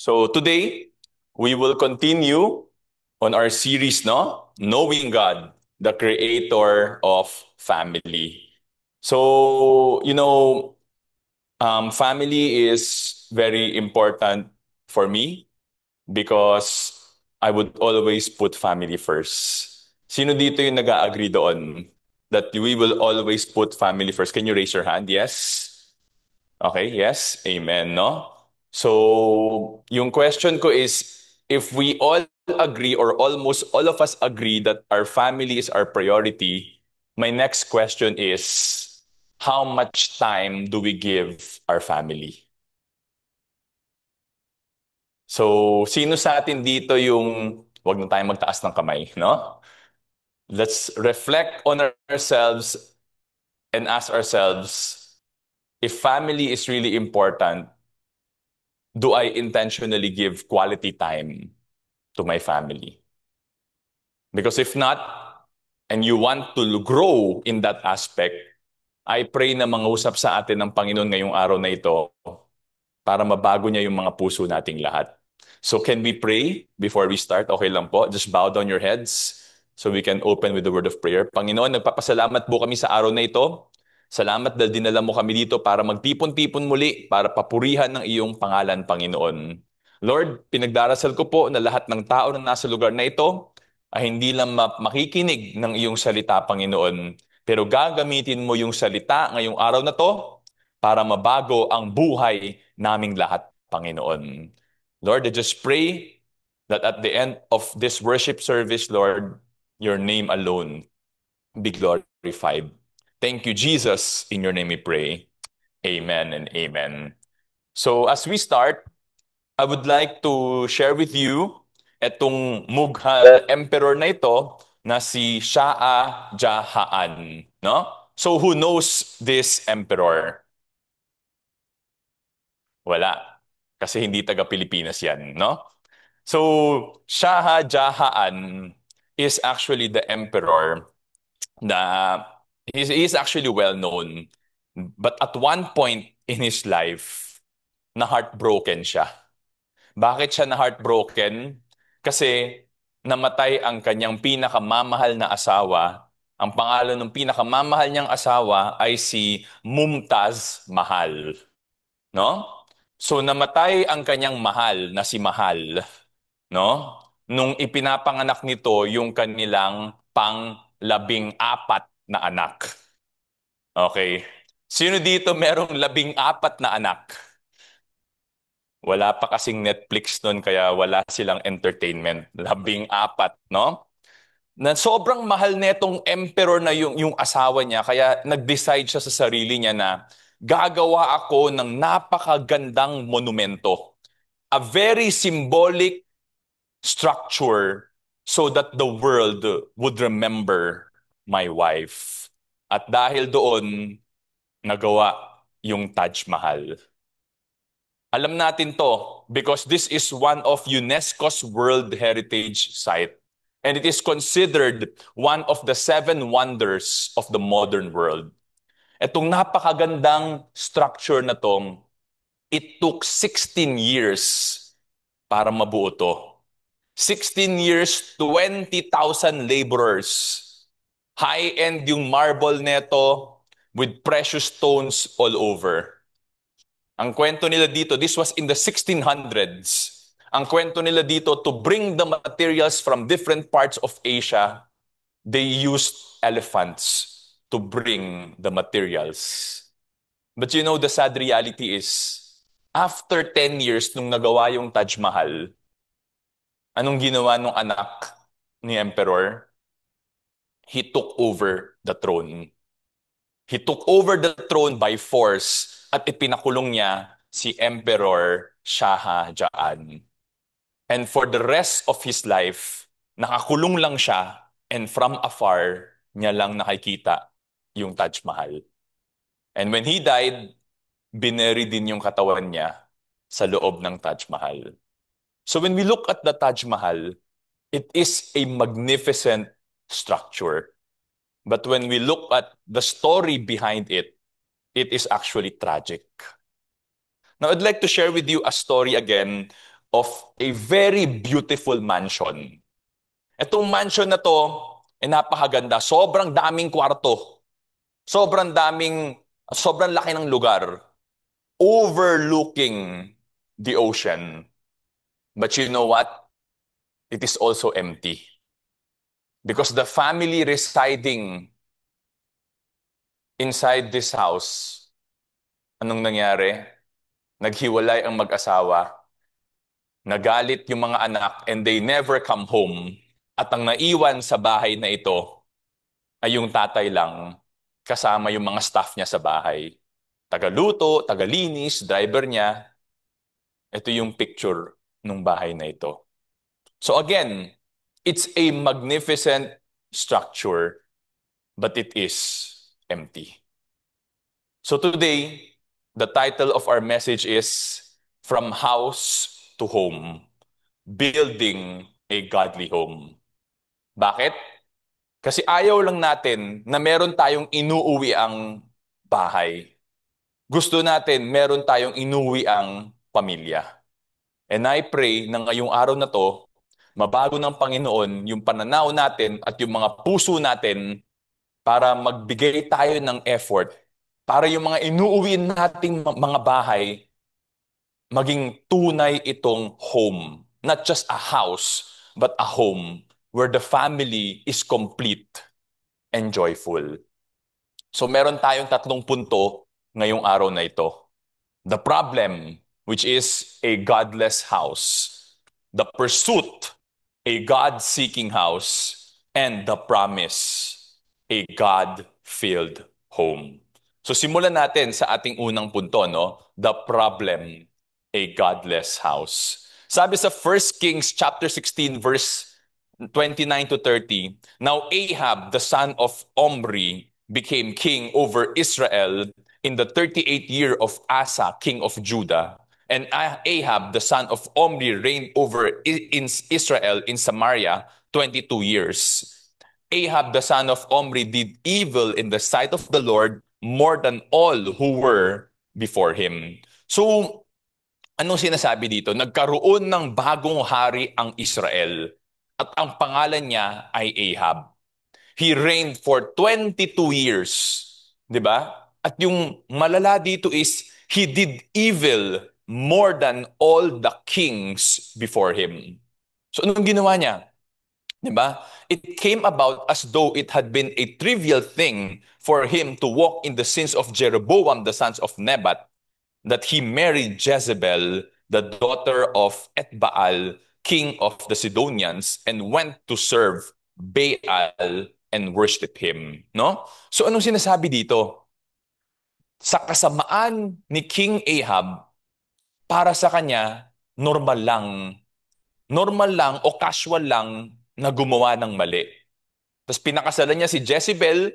So today, we will continue on our series, no? Knowing God, the creator of family. So, family is very important for me because I would always put family first. Sino dito yung nag-agree doon that we will always put family first? Can you raise your hand? Yes? Okay, yes, amen, no? So, yung question ko is, if we all agree or almost all of us agree that our family is our priority, my next question is, how much time do we give our family? So, sino sa atin dito yung, wag na tayong magtaas ng kamay, no? Let's reflect on ourselves and ask ourselves, if family is really important, do I intentionally give quality time to my family? Because if not, and you want to grow in that aspect, I pray na mangusap sa atin ng Panginoon ngayong araw na ito para mabago niya yung mga puso nating lahat. So can we pray before we start? Okay lang po. Just bow down your heads so we can open with the word of prayer. Panginoon, nagpapasalamat po kami sa araw na ito. Salamat dahil dinala mo kami dito para magtipon-tipon muli, para papurihan ng iyong pangalan, Panginoon. Lord, pinagdarasal ko po na lahat ng tao na nasa lugar na ito ay hindi lang makikinig ng iyong salita, Panginoon, pero gagamitin mo yung salita ngayong araw na to para mabago ang buhay naming lahat, Panginoon. Lord, I just pray that at the end of this worship service, Lord, your name alone be glorified. Thank you, Jesus. In your name we pray. Amen and amen. So as we start, I would like to share with you etong Mughal emperor na ito na si Shah Jahan. No? So who knows this emperor? Wala. Kasi hindi taga-Pilipinas yan, no? So, Shah Jahan is actually the emperor na he's actually well known. But at one point in his life, na heartbroken siya. Bakit siya na heartbroken? Kasi namatay ang kanyang pinakamamahal na asawa. Ang pangalan ng pinakamamahal niyang asawa ay si Mumtaz Mahal. No? So namatay ang kanyang mahal na si Mahal, no? Nung ipinapanganak nito yung kanilang pang-labing-apat na anak. Okay. Sino dito merong labing-apat na anak? Wala pa kasing Netflix nun kaya wala silang entertainment. Labing-apat, no? Na sobrang mahal netong emperor na yung asawa niya, kaya nag-decide siya sa sarili niya na gagawa ako ng napakagandang monumento. A very symbolic structure so that the world would remember my wife. At dahil doon, nagawa yung Taj Mahal. Alam natin to because this is one of UNESCO's World Heritage Site. And it is considered one of the seven wonders of the modern world. Itong napakagandang structure na tong, it took 16 years para mabuo to. 16 years, 20,000 laborers. High-end yung marble neto with precious stones all over. Ang kwento nila dito, this was in the 1600s. Ang kwento nila dito, to bring the materials from different parts of Asia, they used elephants to bring the materials. But you know, the sad reality is, after 10 years nung nagawa yung Taj Mahal, anong ginawa nung anak ni Emperor? He took over the throne. He took over the throne by force at ipinakulong niya si Emperor Shah Jahan. And for the rest of his life, nakakulong lang siya and from afar niya lang nakikita yung Taj Mahal. And when he died, bineri din yung katawan niya sa loob ng Taj Mahal. So when we look at the Taj Mahal, it is a magnificent structure. But when we look at the story behind it, it is actually tragic. Now, I'd like to share with you a story again of a very beautiful mansion. Itong mansion na to, napakaganda. Sobrang daming kwarto. Sobrang daming, sobrang laki ng lugar. Overlooking the ocean. But you know what? It is also empty. Because the family residing inside this house, anong nangyari? Naghiwalay ang mag-asawa. Nagalit yung mga anak and they never come home. At ang naiwan sa bahay na ito ay yung tatay lang kasama yung mga staff niya sa bahay. Tagaluto, tagalinis, driver niya. Ito yung picture ng bahay na ito. So again, it's a magnificent structure, but it is empty. So today, the title of our message is From House to Home, Building a Godly Home. Bakit? Kasi ayaw lang natin na meron tayong inuuwi ang bahay. Gusto natin meron tayong inuwi ang pamilya. And I pray na ngayong araw na to, mabago ng Panginoon yung pananaw natin at yung mga puso natin para magbigay tayo ng effort para yung mga inuuwi nating mga bahay maging tunay itong home. Not just a house, but a home where the family is complete and joyful. So meron tayong tatlong punto ngayong araw na ito. The problem, which is a godless house. The pursuit, a God-seeking house. And the promise, a God-filled home. So simulan natin sa ating unang punto, no? The problem, a godless house. Sabi sa 1 Kings chapter 16 verse 29 to 30, now Ahab, the son of Omri, became king over Israel in the 38th year of Asa, king of Judah. And Ahab, the son of Omri, reigned over in Israel in Samaria 22 years. Ahab, the son of Omri, did evil in the sight of the Lord more than all who were before him. So, anong sinasabi dito? Nagkaroon ng bagong hari ang Israel at ang pangalan niya ay Ahab. He reigned for 22 years. 'Di ba? At yung malala dito is, he did evil more than all the kings before him. So anong ginawa niya? 'Di ba? It came about as though it had been a trivial thing for him to walk in the sins of Jeroboam, the sons of Nebat, that he married Jezebel, the daughter of Etbaal, king of the Sidonians, and went to serve Baal and worship him. No? So anong sinasabi dito? Sa kasamaan ni King Ahab, para sa kanya, normal lang. Normal lang o casual lang na gumawa ng mali. Tapos pinakasalan niya si Jezebel,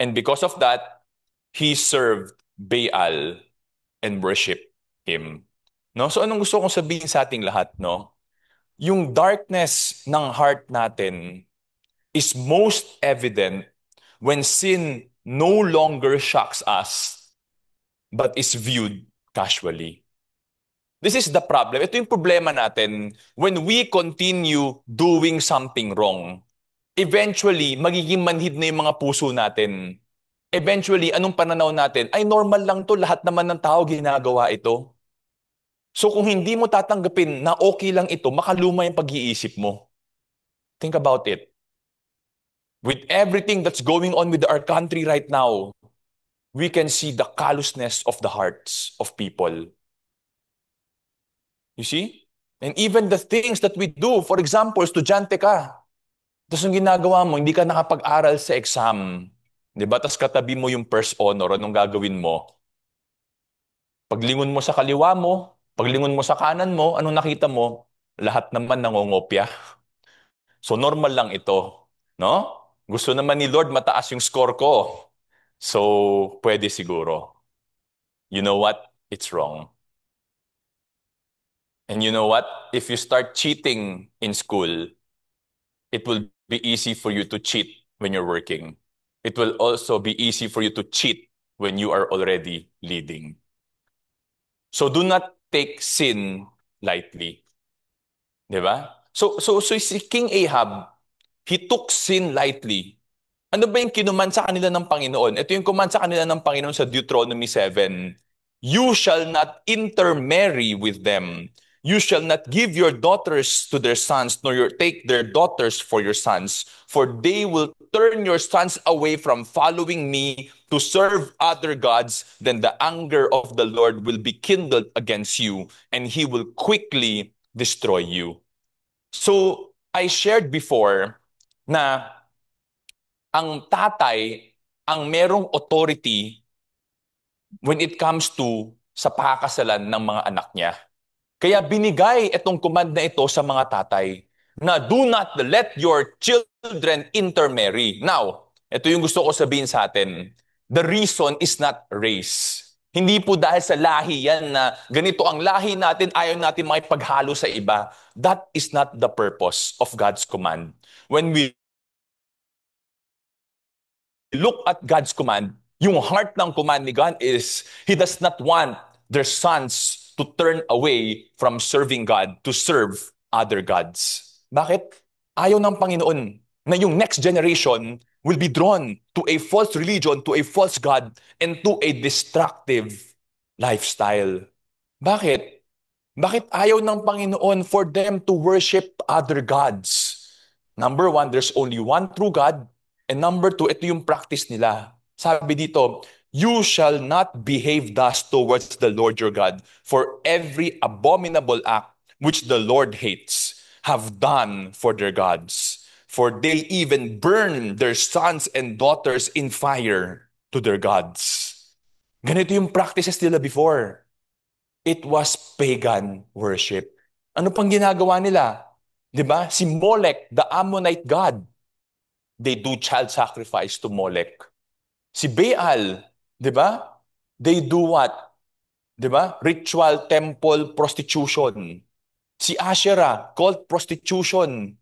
and because of that, he served Baal and worship him. No? So anong gusto kong sabihin sa ating lahat, no? Yung darkness ng heart natin is most evident when sin no longer shocks us but is viewed casually. This is the problem. Ito yung problema natin when we continue doing something wrong. Eventually, magiging manhid na yung mga puso natin. Eventually, anong pananaw natin? Ay, normal lang to. Lahat naman ng tao ginagawa ito. So kung hindi mo tatanggapin na okay lang ito, makaluma yung pag-iisip mo. Think about it. With everything that's going on with our country right now, we can see the callousness of the hearts of people. You see? And even the things that we do, for example, estudyante ka. Tapos yung ginagawa mo, hindi ka nakapag-aral sa exam. Di ba? Tapos katabi mo yung first honor, anong gagawin mo? Paglingon mo sa kaliwa mo, paglingon mo sa kanan mo, anong nakita mo? Lahat naman nangongopya. So normal lang ito, no? Gusto naman ni Lord mataas yung score ko. So pwede siguro. You know what? It's wrong. And you know what? If you start cheating in school, it will be easy for you to cheat when you're working. It will also be easy for you to cheat when you are already leading. So do not take sin lightly. Di ba? So si King Ahab, he took sin lightly. Ano ba yung kinuman sa kanila ng Panginoon? Ito yung kuman sa kanila ng Panginoon sa Deuteronomy 7. You shall not intermarry with them. You shall not give your daughters to their sons, nor take their daughters for your sons, for they will turn your sons away from following me to serve other gods. Then the anger of the Lord will be kindled against you, and he will quickly destroy you. So, I shared before na ang tatay ang merong authority when it comes to sa pakakasalan ng mga anak niya. Kaya binigay itong command na ito sa mga tatay na do not let your children intermarry. Now, ito yung gusto ko sabihin sa atin. The reason is not race. Hindi po dahil sa lahi yan na ganito ang lahi natin, ayaw natin makipaghalo sa iba. That is not the purpose of God's command. When we look at God's command, yung heart ng command ni God is He does not want their sons to turn away from serving God to serve other gods. Bakit? Ayaw ng Panginoon na yung next generation will be drawn to a false religion, to a false God, and to a destructive lifestyle. Bakit? Bakit ayaw ng Panginoon for them to worship other gods? Number one, there's only one true God. And number two, ito yung practice nila. Sabi dito, you shall not behave thus towards the Lord your God, for every abominable act which the Lord hates have done for their gods. For they even burn their sons and daughters in fire to their gods. Ganito yung practices nila before. It was pagan worship. Ano pang ginagawa nila? 'Di ba? Si Molech, the Ammonite god, they do child sacrifice to Molech. Si Baal, 'di ba? They do what? 'Di ba? Ritual temple prostitution. Si Asherah, cult prostitution.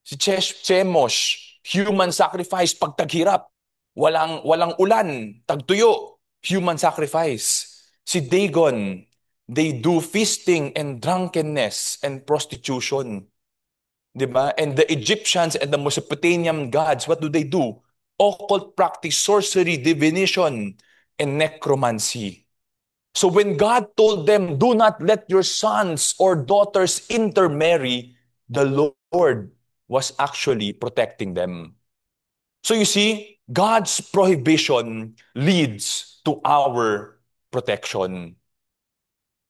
Si Chemosh, human sacrifice pag taghirap. Walang ulan, tagtuyo, human sacrifice. Si Dagon, they do feasting and drunkenness and prostitution. 'Di ba? And the Egyptians and the Mesopotamian gods, what do they do? Occult practice, sorcery, divination, and necromancy. So when God told them, do not let your sons or daughters intermarry, the Lord was actually protecting them. So you see, God's prohibition leads to our protection.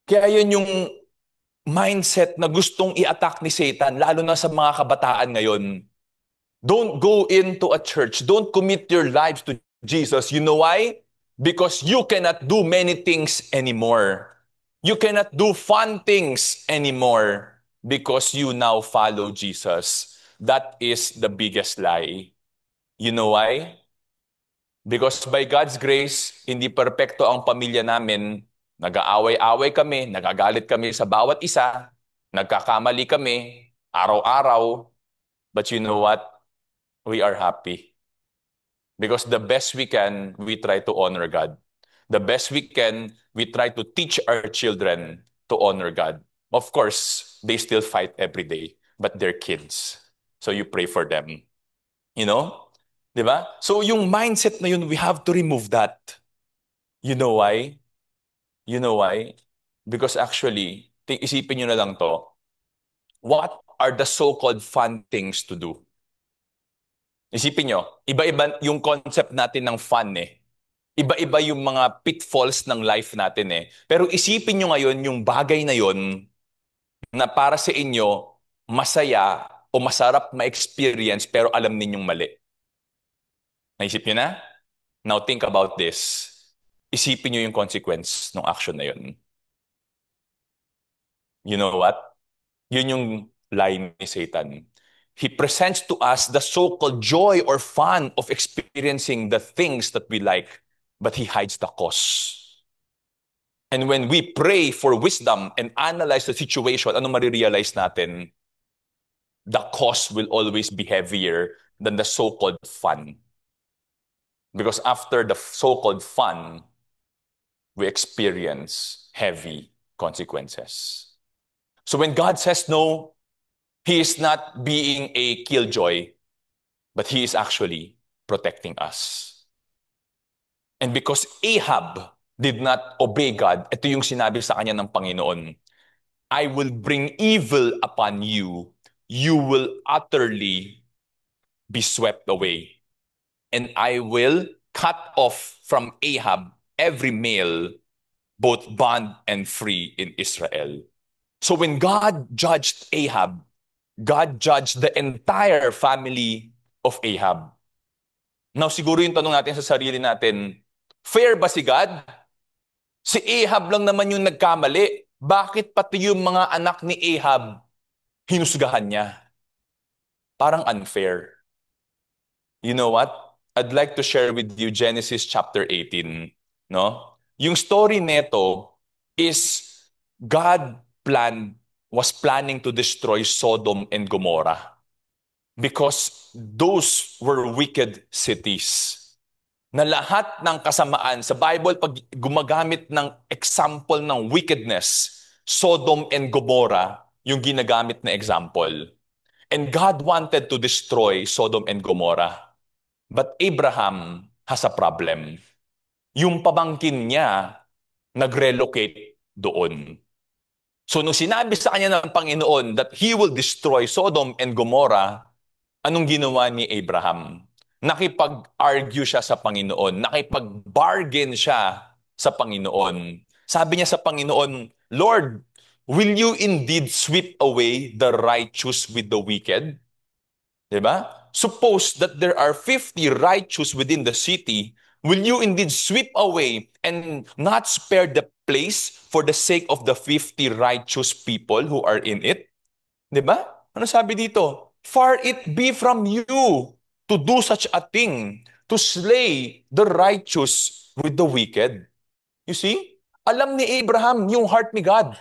Kaya yun yung mindset na gustong i-attack ni Satan, lalo na sa mga kabataan ngayon. Don't go into a church. Don't commit your lives to Jesus. You know why? Because you cannot do many things anymore. You cannot do fun things anymore because you now follow Jesus. That is the biggest lie. You know why? Because by God's grace, hindi perpekto ang pamilya namin. Nag-aaway-away kami, nagagalit kami sa bawat isa, nagkakamali kami, araw-araw. But you know what? We are happy. Because the best we can, we try to honor God. The best we can, we try to teach our children to honor God. Of course, they still fight every day, but they're kids. So you pray for them. You know? 'Di ba? So yung mindset na yun, we have to remove that. You know why? You know why? Because actually, isipin nyo na lang to. What are the so-called fun things to do? Isipin nyo, iba-iba yung concept natin ng fun eh. Iba-iba yung mga pitfalls ng life natin eh. Pero isipin nyo ngayon yung bagay na yon na para sa inyo, masaya o masarap ma-experience pero alam ninyong mali. Naisip nyo na? Now think about this. Isipin nyo yung consequence ng action na yun. You know what? Yun yung lie ni Satan. He presents to us the so-called joy or fun of experiencing the things that we like, but he hides the cause. And when we pray for wisdom and analyze the situation, ano marirealize natin? The cause will always be heavier than the so-called fun. Because after the so-called fun, we experience heavy consequences. So when God says no, He is not being a killjoy, but he is actually protecting us. And because Ahab did not obey God, ito yung sinabi sa kanya ng Panginoon, I will bring evil upon you. You will utterly be swept away. And I will cut off from Ahab every male, both bond and free in Israel. So when God judged Ahab, God judged the entire family of Ahab. Now siguro yung tanong natin sa sarili natin, fair ba si God? Si Ahab lang naman yung nagkamali. Bakit pati yung mga anak ni Ahab hinusgahan niya? Parang unfair. You know what? I'd like to share with you Genesis chapter 18, no? Yung story neto is God was planning to destroy Sodom and Gomorrah because those were wicked cities. Na lahat ng kasamaan sa Bible pag gumagamit ng example ng wickedness, Sodom and Gomorrah yung ginagamit na example. And God wanted to destroy Sodom and Gomorrah. But Abraham has a problem. Yung pamangkin niya nag-relocate doon. So nung sinabi sa kanya ng Panginoon that He will destroy Sodom and Gomorrah, anong ginawa ni Abraham? Nakipag-argue siya sa Panginoon. Nakipag-bargain siya sa Panginoon. Sabi niya sa Panginoon, Lord, will you indeed sweep away the righteous with the wicked? Diba? Suppose that there are 50 righteous within the city, will you indeed sweep away and not spare the place for the sake of the 50 righteous people who are in it? Diba? Ano sabi dito? Far it be from you to do such a thing, to slay the righteous with the wicked. You see? Alam ni Abraham yung heart ni God,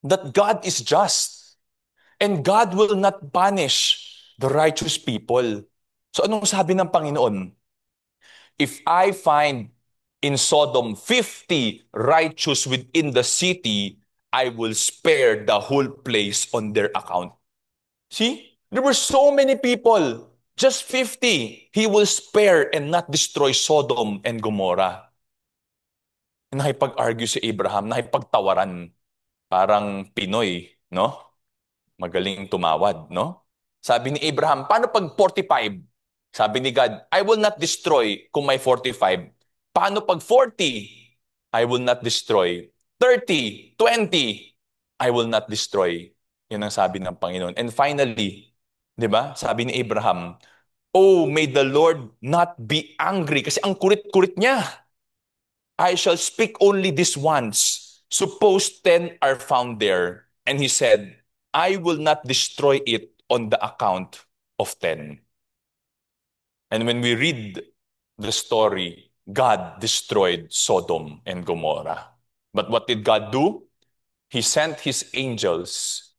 that God is just. And God will not punish the righteous people. So anong sabi ng Panginoon? If I find in Sodom 50 righteous within the city, I will spare the whole place on their account. See? There were so many people. Just 50. He will spare and not destroy Sodom and Gomorrah. Nakipag-argue si Abraham, nakipagtawaran. Parang Pinoy, no? Magaling tumawad, no? Sabi ni Abraham, paano pag 45? Sabi ni God, I will not destroy kung may 45. Paano pag 40? I will not destroy. 30, 20, I will not destroy. Yun ang sabi ng Panginoon. And finally, di ba? Sabi ni Abraham, oh, may the Lord not be angry. Kasi ang kurit-kurit niya. I shall speak only this once. Suppose 10 are found there. And he said, I will not destroy it on the account of 10. And when we read the story, God destroyed Sodom and Gomorrah. But what did God do? He sent his angels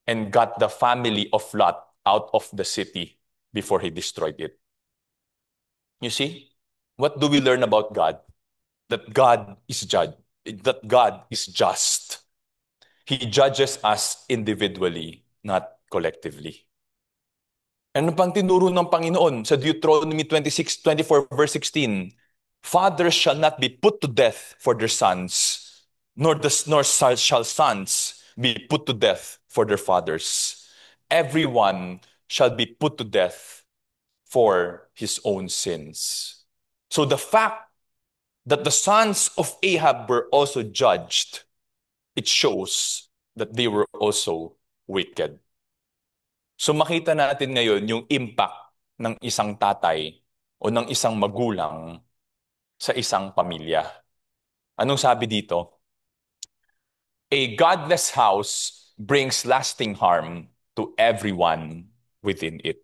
and got the family of Lot out of the city before he destroyed it. You see, what do we learn about God? That God is that God is just. He judges us individually, not collectively. Ano pang tinuro ng Panginoon sa Deuteronomy 26:24 verse 16? Fathers shall not be put to death for their sons, nor shall sons be put to death for their fathers. Everyone shall be put to death for his own sins. So the fact that the sons of Ahab were also judged, it shows that they were also wicked. So makita natin ngayon yung impact ng isang tatay o ng isang magulang sa isang pamilya. Anong sabi dito? A godless house brings lasting harm to everyone within it.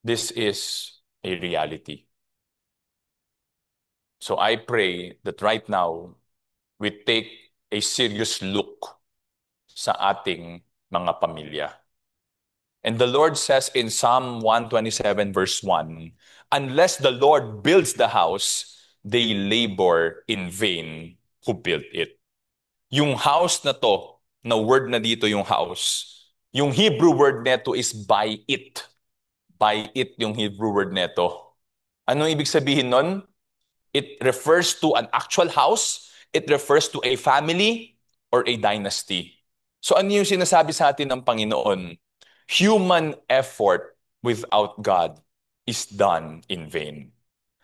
This is a reality. So I pray that right now, we take a serious look sa ating mga pamilya. And the Lord says in Psalm 127 verse 1, unless the Lord builds the house, they labor in vain who built it. Yung house na to, na word na dito yung house. Yung Hebrew word neto is by it. By it yung Hebrew word neto. Anong ibig sabihin nun? It refers to an actual house. It refers to a family or a dynasty. So ano yung sinasabi sa atin ng Panginoon? Human effort without God is done in vain.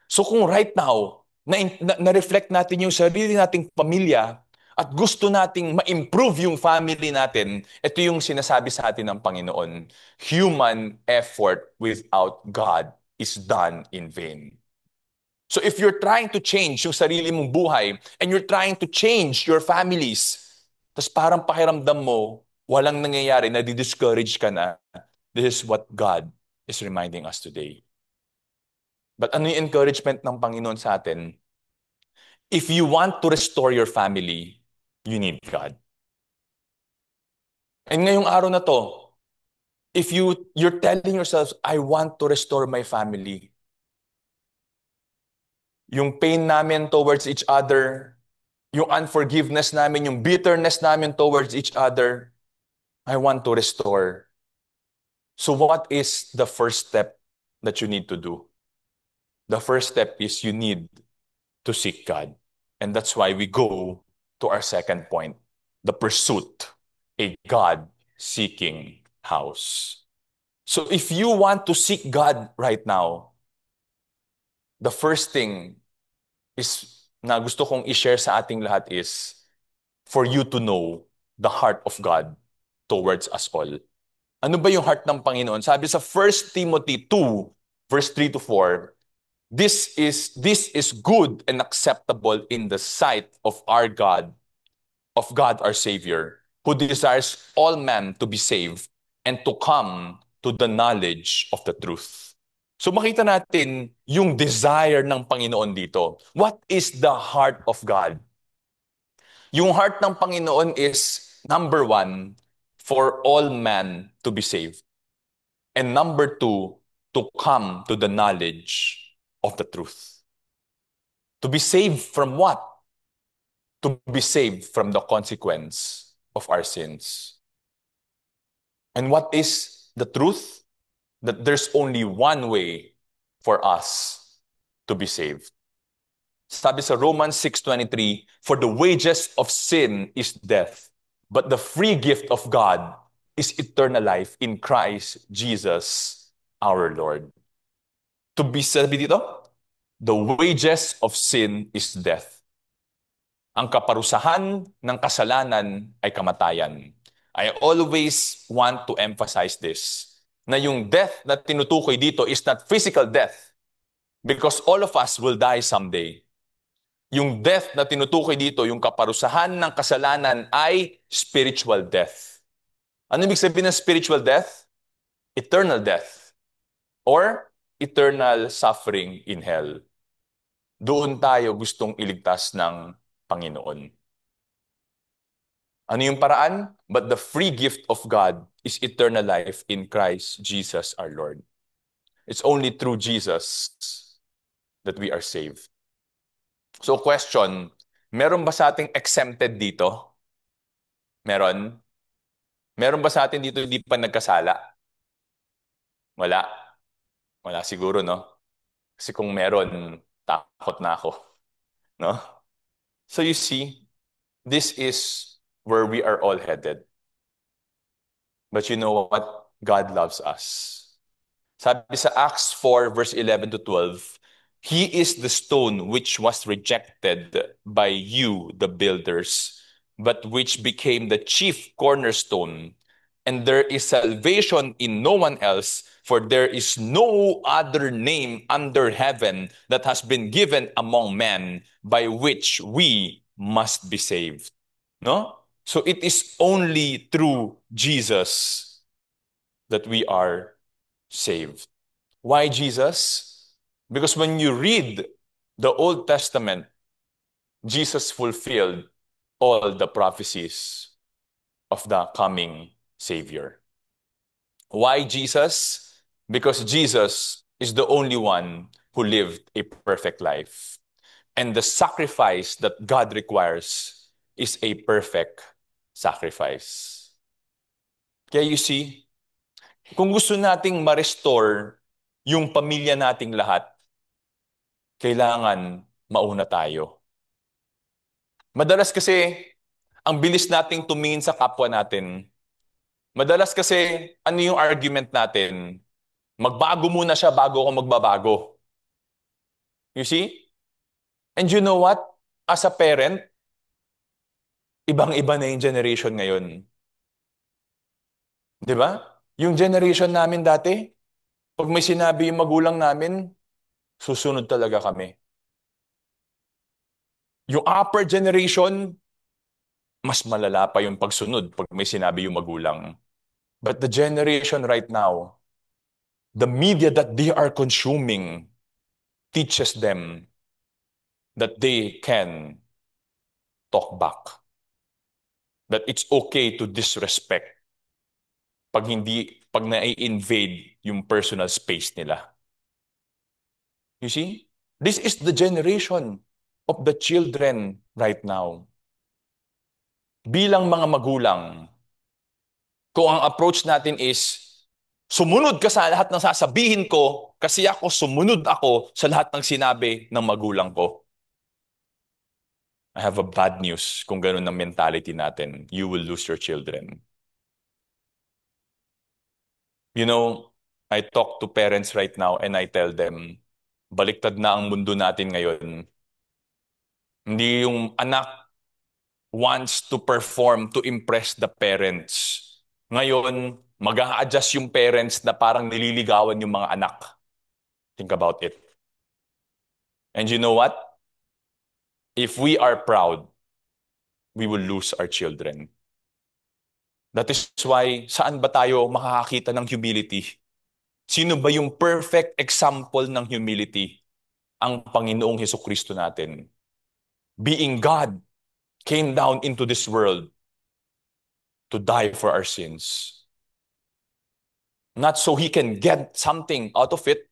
So kung right now, na-reflect natin yung sarili nating pamilya at gusto nating ma-improve yung family natin, ito yung sinasabi sa atin ng Panginoon. Human effort without God is done in vain. So if you're trying to change yung sarili mong buhay and you're trying to change your families, tapos parang pakiramdam mo, walang nangyayari, nadi-discourage ka na, this is what God is reminding us today. But ano yung encouragement ng Panginoon sa atin? If you want to restore your family, you need God. And ngayong araw na to, if you're telling yourselves, I want to restore my family, yung pain namin towards each other, yung unforgiveness namin, yung bitterness namin towards each other, I want to restore. So what is the first step that you need to do? The first step is you need to seek God. And that's why we go to our second point, the pursuit, a God-seeking house. So if you want to seek God right now, the first thing is na gusto kong i-share sa ating lahat is for you to know the heart of God towards us all. Ano ba yung heart ng Panginoon? Sabi sa 1 Timothy 2, verse 3 to 4, this is good and acceptable in the sight of God our Savior, who desires all men to be saved and to come to the knowledge of the truth. So makita natin yung desire ng Panginoon dito. What is the heart of God? Yung heart ng Panginoon is, number one, for all men to be saved. And number two, to come to the knowledge of the truth. To be saved from what? To be saved from the consequence of our sins. And what is the truth? That there's only one way for us to be saved. Sabi sa Romans 6:23, for the wages of sin is death, but the free gift of God is eternal life in Christ Jesus our Lord. To be sabi dito, the wages of sin is death. Ang kaparusahan ng kasalanan ay kamatayan. I always want to emphasize this, na yung death na tinutukoy dito is not physical death, because all of us will die someday. Yung death na tinutukoy dito, yung kaparusahan ng kasalanan ay spiritual death. Ano ibig sabihin ng spiritual death? Eternal death or eternal suffering in hell. Doon tayo gustong iligtas ng Panginoon. Ano yung paraan? But the free gift of God is eternal life in Christ Jesus our Lord. It's only through Jesus that we are saved. So question, meron ba sa ating exempted dito? Meron? Meron ba sa atin dito hindi pa nagkasala? Wala. Wala siguro, no? Kasi kung meron, takot na ako. No? So you see, this is where we are all headed. But you know what? God loves us. Sabi sa Acts 4, verse 11 to 12, He is the stone which was rejected by you, the builders, but which became the chief cornerstone. And there is salvation in no one else, for there is no other name under heaven that has been given among men by which we must be saved. No? So it is only through Jesus that we are saved. Why Jesus? Because when you read the Old Testament, Jesus fulfilled all the prophecies of the coming Savior. Why Jesus? Because Jesus is the only one who lived a perfect life. And the sacrifice that God requires is a perfect sacrifice. Kaya you see, kung gusto nating ma-restore yung pamilya nating lahat, kailangan mauna tayo. Madalas kasi, ang bilis nating tumingin sa kapwa natin. Madalas kasi, ano yung argument natin? Magbago muna siya bago ako magbabago. You see? And you know what? As a parent, ibang-iba na yung generation ngayon. Di ba? Yung generation namin dati, pag may sinabi yung magulang namin, susunod talaga kami. Yung upper generation, mas malala pa yung pagsunod pag may sinabi yung magulang. But the generation right now, the media that they are consuming teaches them that they can talk back. That it's okay to disrespect pag na-invade yung personal space nila. You see? This is the generation of the children right now. Bilang mga magulang, kung ang approach natin is, sumunod ka sa lahat ng sasabihin ko kasi sumunod ako sa lahat ng sinabi ng magulang ko. I have a bad news kung ganun ang mentality natin. You will lose your children. You know, I talk to parents right now and I tell them, baliktad na ang mundo natin ngayon. Hindi yung anak wants to perform to impress the parents. Ngayon, mag-a-adjust yung parents na parang nililigawan yung mga anak. Think about it. And you know what? If we are proud, we will lose our children. That is why, saan ba tayo makakakita ng humility? Sino ba yung perfect example ng humility? Ang Panginoong Hesukristo natin. Being God, came down into this world to die for our sins. Not so He can get something out of it.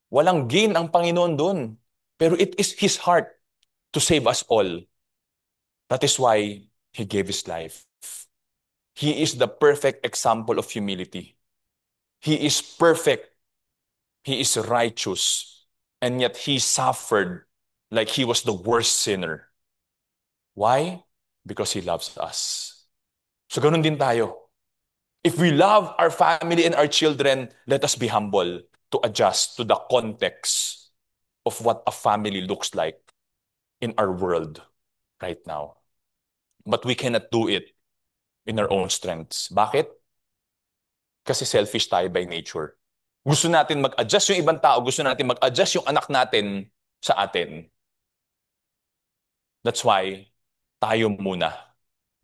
Walang gain ang Panginoon doon. Pero it is His heart to save us all. That is why He gave His life. He is the perfect example of humility. He is perfect. He is righteous. And yet He suffered like He was the worst sinner. Why? Because He loves us. So ganun din tayo. If we love our family and our children, let us be humble to adjust to the context of what a family looks like in our world right now. But we cannot do it in our own strengths. Bakit? Kasi selfish tayo by nature. Gusto natin mag-adjust yung ibang tao, gusto natin mag-adjust yung anak natin sa atin. That's why tayo muna.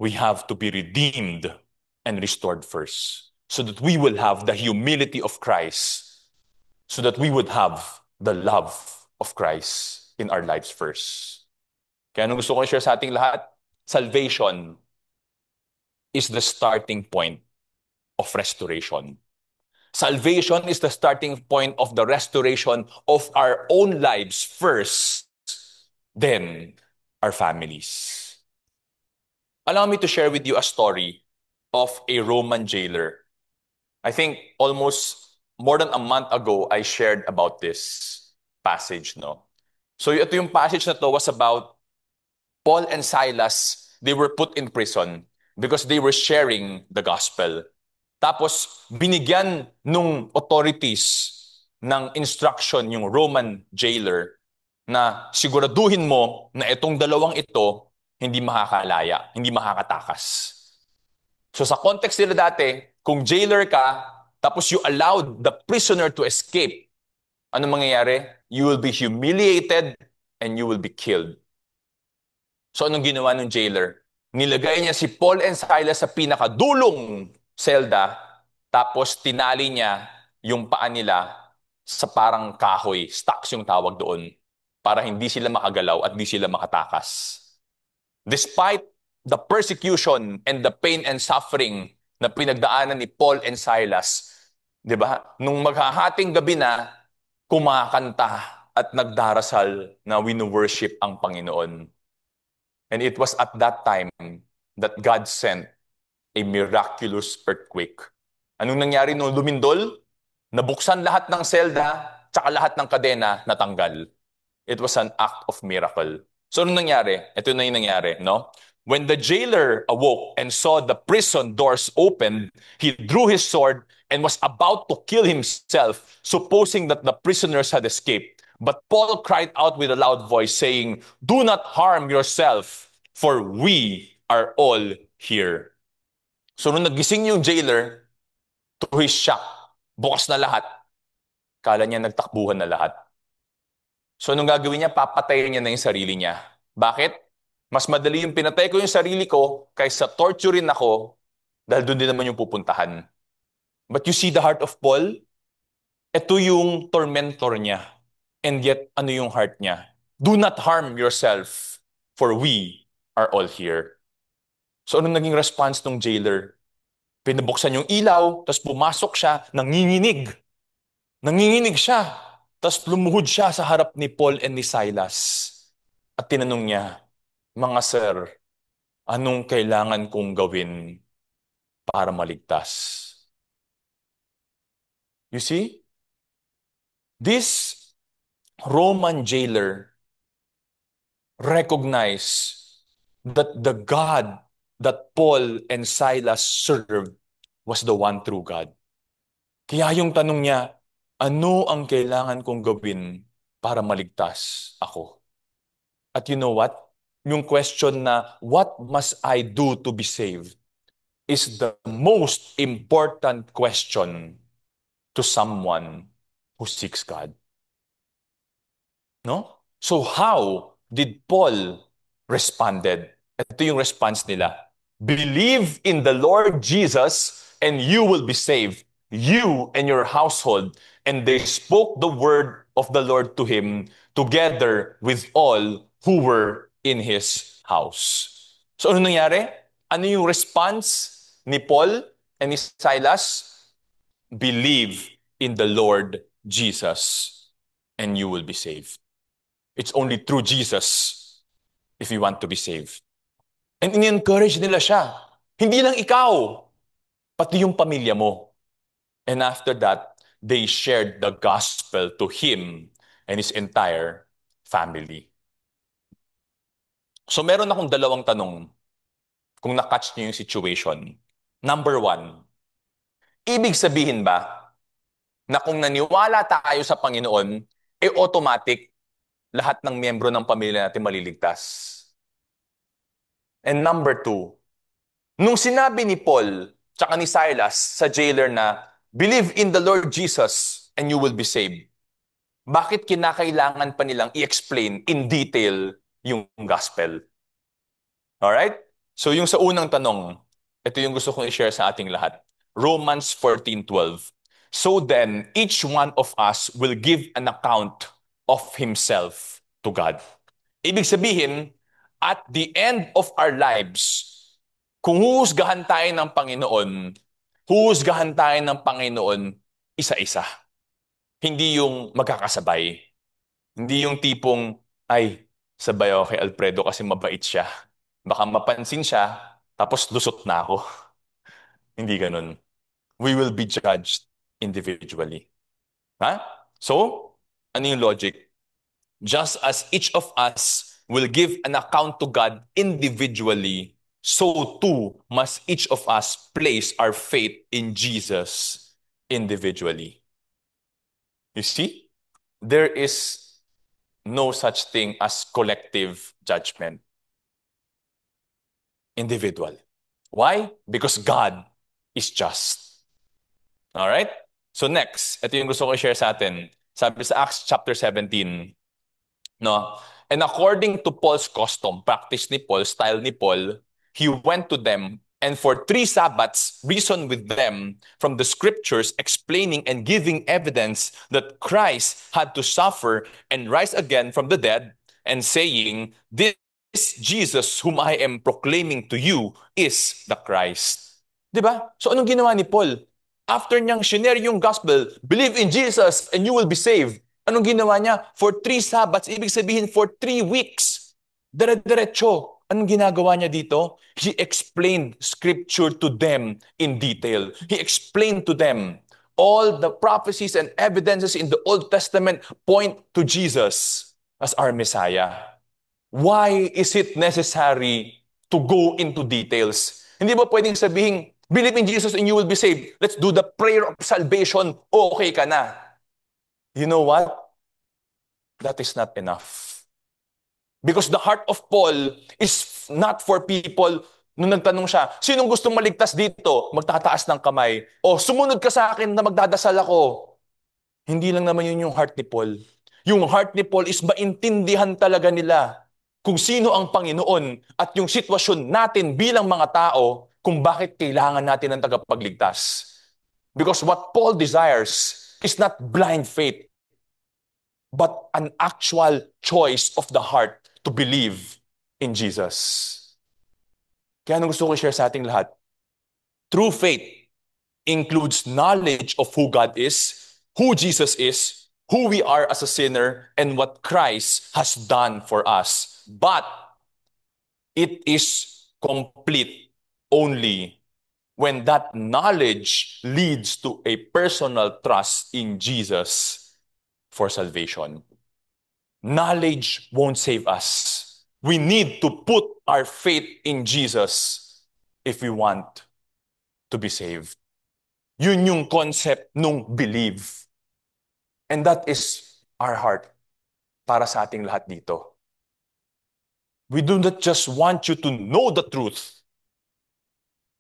We have to be redeemed and restored first so that we will have the humility of Christ, so that we would have the love of Christ in our lives first. Kaya anong gusto ko i-share sa ating lahat? Salvation is the starting point of restoration. Salvation is the starting point of the restoration of our own lives first, then our families. Allow me to share with you a story of a Roman jailer. I think almost more than a month ago, I shared about this passage, no? So ito yung passage na to was about Paul and Silas. They were put in prison because they were sharing the gospel. Tapos, binigyan nung authorities ng instruction yung Roman jailer na siguraduhin mo na itong dalawang ito hindi makakalaya, hindi makakatakas. So sa context nila dati, kung jailer ka, tapos you allowed the prisoner to escape, ano mangyayari? You will be humiliated and you will be killed. So anong ginawa ng jailer? Nilagay niya si Paul and Silas sa pinakadulong selda, tapos tinali niya yung paa nila sa parang kahoy, stocks yung tawag doon, para hindi sila makagalaw at hindi sila makatakas. Despite the persecution and the pain and suffering na pinagdaanan ni Paul and Silas, 'di ba? Nung maghahating gabi na, kumakanta at nagdarasal na wino-worship ang Panginoon. And it was at that time that God sent a miraculous earthquake. Anong nangyari nung lumindol? Nabuksan lahat ng selda, tsaka lahat ng kadena natanggal. It was an act of miracle. So, anong nangyari? Ito na yung nangyari, no? When the jailer awoke and saw the prison doors open, he drew his sword and was about to kill himself, supposing that the prisoners had escaped. But Paul cried out with a loud voice, saying, "Do not harm yourself, for we are all here." So, nung nagising yung jailer, to his shock, bukas na lahat. Kala niya nagtakbuhan na lahat. So, anong gagawin niya? Papatayin niya na yung sarili niya. Bakit? Mas madali yung pinatay ko yung sarili ko kaysa torturein ako dahil doon din naman yung pupuntahan. But you see the heart of Paul? Ito yung tormentor niya. And yet, ano yung heart niya? Do not harm yourself, for we are all here. So, anong naging response ng jailer? Pinabuksan yung ilaw, tapos pumasok siya, nanginginig. Nanginginig siya. Tapos lumuhod siya sa harap ni Paul and ni Silas. At tinanong niya, "Mga sir, anong kailangan kong gawin para maligtas?" You see, this Roman jailer recognized that the God that Paul and Silas served was the one true God. Kaya yung tanong niya, ano ang kailangan kong gawin para maligtas ako? At you know what? Yung question na, what must I do to be saved, is the most important question to someone who seeks God. No? So how did Paul responded? Ito yung response nila. Believe in the Lord Jesus and you will be saved, you and your household. And they spoke the word of the Lord to him together with all who were in his house. So ano nangyari? Ano yung response ni Paul and ni Silas? Believe in the Lord Jesus and you will be saved. It's only through Jesus if you want to be saved. And in-encourage nila siya. Hindi lang ikaw, pati yung pamilya mo. And after that, they shared the gospel to him and his entire family. So meron akong dalawang tanong kung na-catch niyo yung situation. Number one, ibig sabihin ba na kung naniwala tayo sa Panginoon, automatic, lahat ng miyembro ng pamilya natin maliligtas? And number two, nung sinabi ni Paul tsaka ni Silas sa jailer na, believe in the Lord Jesus and you will be saved, bakit kinakailangan pa nilang i-explain in detail yung gospel? Alright? So yung sa unang tanong, ito yung gusto kong i-share sa ating lahat. Romans 14:12. So then, each one of us will give an account of himself to God. Ibig sabihin, at the end of our lives, kung huhusgahan tayo ng Panginoon, huhusgahan tayo ng Panginoon isa-isa. Hindi yung magkakasabay. Hindi yung tipong, ay, sabay ako kay Alfredo kasi mabait siya. Baka mapansin siya, tapos lusot na ako. Hindi ganun. We will be judged individually. Ha? So, ano yung logic? Just as each of us will give an account to God individually, so too must each of us place our faith in Jesus individually. You see, there is no such thing as collective judgment. Individual. Why? Because God is just. All right? So next, ito yung gusto ko i-share sa atin. Sabi sa Acts chapter 17, no? And according to Paul's custom, practice ni Paul, style ni Paul, he went to them and for 3 Sabbaths reasoned with them from the scriptures, explaining and giving evidence that Christ had to suffer and rise again from the dead, and saying, "This Jesus whom I am proclaiming to you is the Christ." Diba? So anong ginawa ni Paul? After niyang shinare yung gospel, believe in Jesus and you will be saved. Anong ginawa niya? For 3 Sabbaths, ibig sabihin for 3 weeks, dire-diretso, Anong ginagawa niya dito? He explained scripture to them in detail. He explained to them all the prophecies and evidences in the Old Testament point to Jesus as our Messiah. Why is it necessary to go into details? Hindi ba pwedeng sabihin, believe in Jesus and you will be saved. Let's do the prayer of salvation. Okay ka na. You know what? That is not enough. Because the heart of Paul is not for people. Nung nagtanong siya, sinong gustong maligtas dito? Magtataas ng kamay. O sumunod ka sa akin na magdadasal ako. Hindi lang naman yun yung heart ni Paul. Yung heart ni Paul is maintindihan talaga nila kung sino ang Panginoon at yung sitwasyon natin bilang mga tao kung bakit kailangan natin ng tagapagligtas. Because what Paul desires is not blind faith, but an actual choice of the heart to believe in Jesus. Kaya anong gusto ko i-share sa ating lahat? True faith includes knowledge of who God is, who Jesus is, who we are as a sinner, and what Christ has done for us. But it is complete only when that knowledge leads to a personal trust in Jesus for salvation. Knowledge won't save us. We need to put our faith in Jesus if we want to be saved. Yun yung concept nung believe. And that is our heart para sa ating lahat dito. We do not just want you to know the truth.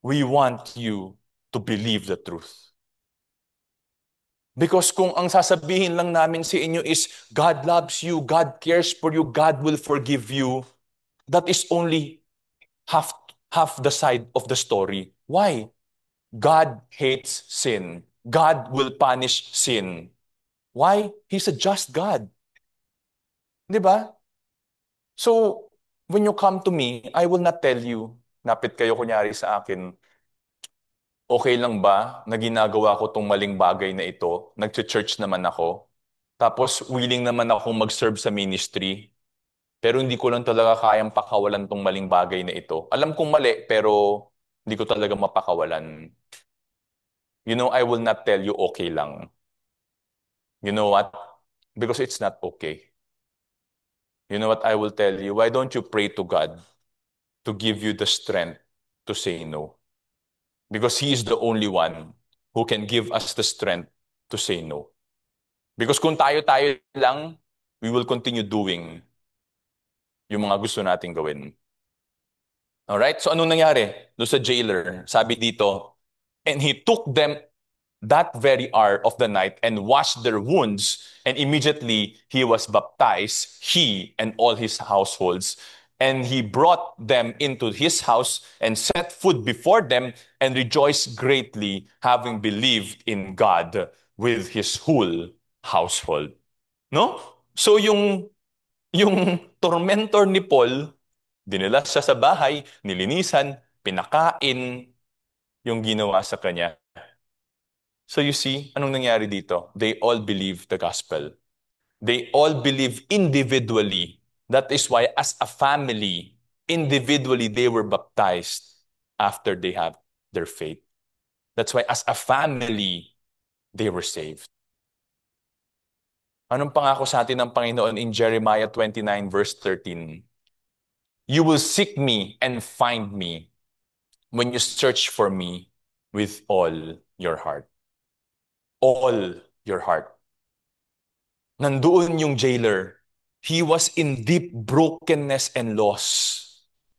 We want you to believe the truth. Because kung ang sasabihin lang namin sa inyo is, God loves you, God cares for you, God will forgive you, that is only half the side of the story. Why? God hates sin. God will punish sin. Why? He's a just God. Di ba? So, when you come to me, I will not tell you, napit kayo kunyari sa akin, okay lang ba na ginagawa ko tong maling bagay na ito? Nag-church naman ako. Tapos, willing naman akong mag-serve sa ministry. Pero hindi ko lang talaga kayang pakawalan tong maling bagay na ito. Alam kong mali, pero hindi ko talaga mapakawalan. You know, I will not tell you okay lang. You know what? Because it's not okay. You know what I will tell you? Why don't you pray to God to give you the strength to say no? Because He is the only one who can give us the strength to say no. Because kung tayo-tayo lang, we will continue doing yung mga gusto nating gawin. Alright? So anong nangyari? Doon sa jailer, sabi dito, and he took them that very hour of the night and washed their wounds, and immediately he was baptized, he and all his households. And he brought them into his house and set food before them and rejoiced greatly, having believed in God with his whole household. No? So yung tormentor ni Paul, dinala siya sa bahay, nilinisan, pinakain, yung ginawa sa kanya. So you see, anong nangyari dito? They all believe the gospel. They all believe individually. That is why as a family, individually they were baptized after they have their faith. That's why as a family, they were saved. Anong pangako sa atin ng Panginoon in Jeremiah 29 verse 13? You will seek me and find me when you search for me with all your heart. All your heart. Nandoon yung jailer. He was in deep brokenness and loss.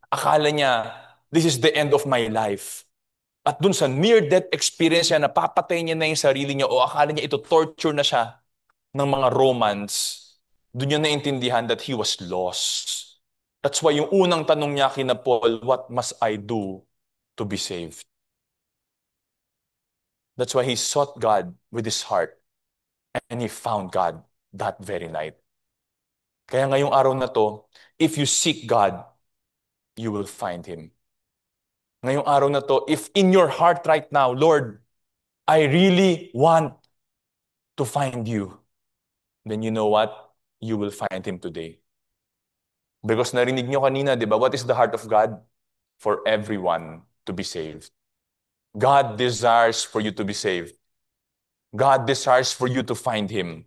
Akala niya, this is the end of my life. At dun sa near-death experience niya, napapatay niya na yung sarili niya o akala niya ito torture na siya ng mga Romans. Doon niya naintindihan that he was lost. That's why yung unang tanong niya kina Paul, what must I do to be saved? That's why he sought God with his heart and he found God that very night. Kaya ngayong araw na to, if you seek God, you will find Him. Ngayong araw na to, if in your heart right now, Lord, I really want to find you, then you know what? You will find Him today. Because narinig nyo kanina, di ba? What is the heart of God? For everyone to be saved. God desires for you to be saved. God desires for you to find Him.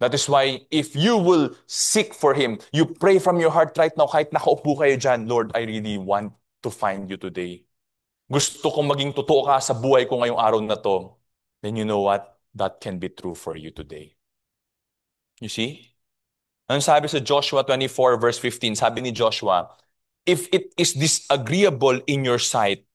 That is why if you will seek for Him, you pray from your heart right now, kahit nakaupo kayo dyan, Lord, I really want to find you today. Gusto kong maging totoo ka sa buhay ko ngayong araw na to. Then you know what? That can be true for you today. You see? Ano sabi sa Joshua 24 verse 15? Sabi ni Joshua, if it is disagreeable in your sight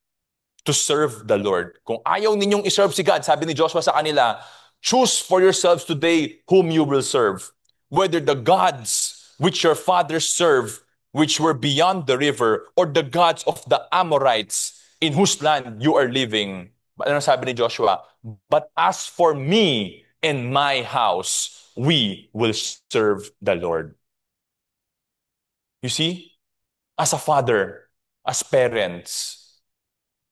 to serve the Lord. Kung ayaw ninyong iserve si God, sabi ni Joshua sa kanila, choose for yourselves today whom you will serve. Whether the gods which your fathers served, which were beyond the river, or the gods of the Amorites in whose land you are living. Ano sabi ni Joshua? But as for me and my house, we will serve the Lord. You see? As a father, as parents,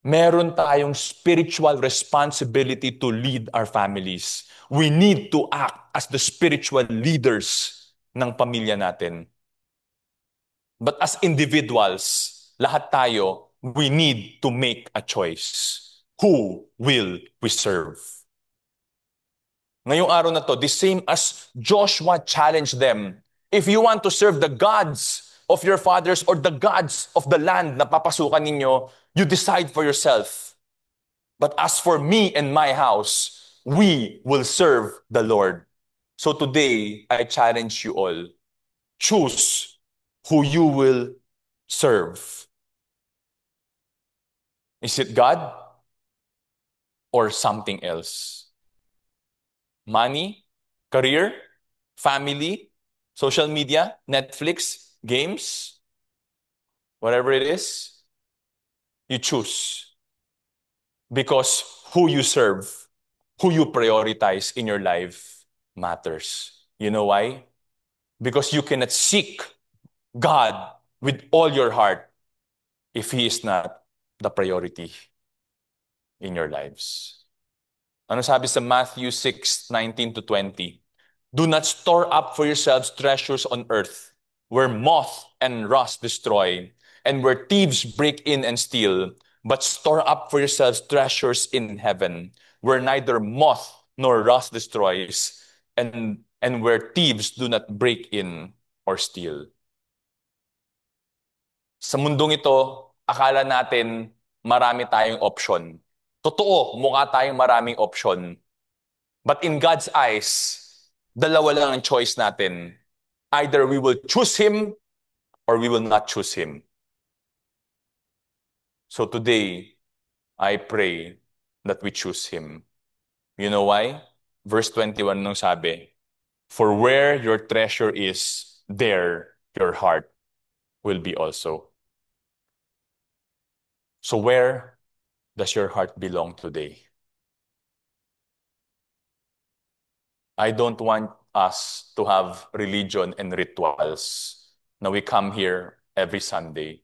meron tayong spiritual responsibility to lead our families. We need to act as the spiritual leaders ng pamilya natin. But as individuals, lahat tayo, we need to make a choice. Who will we serve? Ngayong araw na to, the same as Joshua challenged them, if you want to serve the gods of your fathers or the gods of the land na papasukan ninyo, you decide for yourself. But as for me and my house, we will serve the Lord. So today, I challenge you all. Choose who you will serve. Is it God or something else? Money, career, family, social media, Netflix, games, whatever it is, you choose. Because who you serve, who you prioritize in your life matters. You know why? Because you cannot seek God with all your heart if He is not the priority in your lives. Ano sabi sa Matthew 6:19 to 20? Do not store up for yourselves treasures on earth, where moth and rust destroy, and where thieves break in and steal, but store up for yourselves treasures in heaven, where neither moth nor rust destroys, and where thieves do not break in or steal. Sa mundong ito, akala natin marami tayong option. Totoo, mukha tayong maraming option. But in God's eyes, dalawa lang ang choice natin. Either we will choose Him or we will not choose Him. So today, I pray that we choose Him. You know why? Verse 21 nung sabi, for where your treasure is, there your heart will be also. So where does your heart belong today? I don't want us to have religion and rituals. Now we come here every Sunday.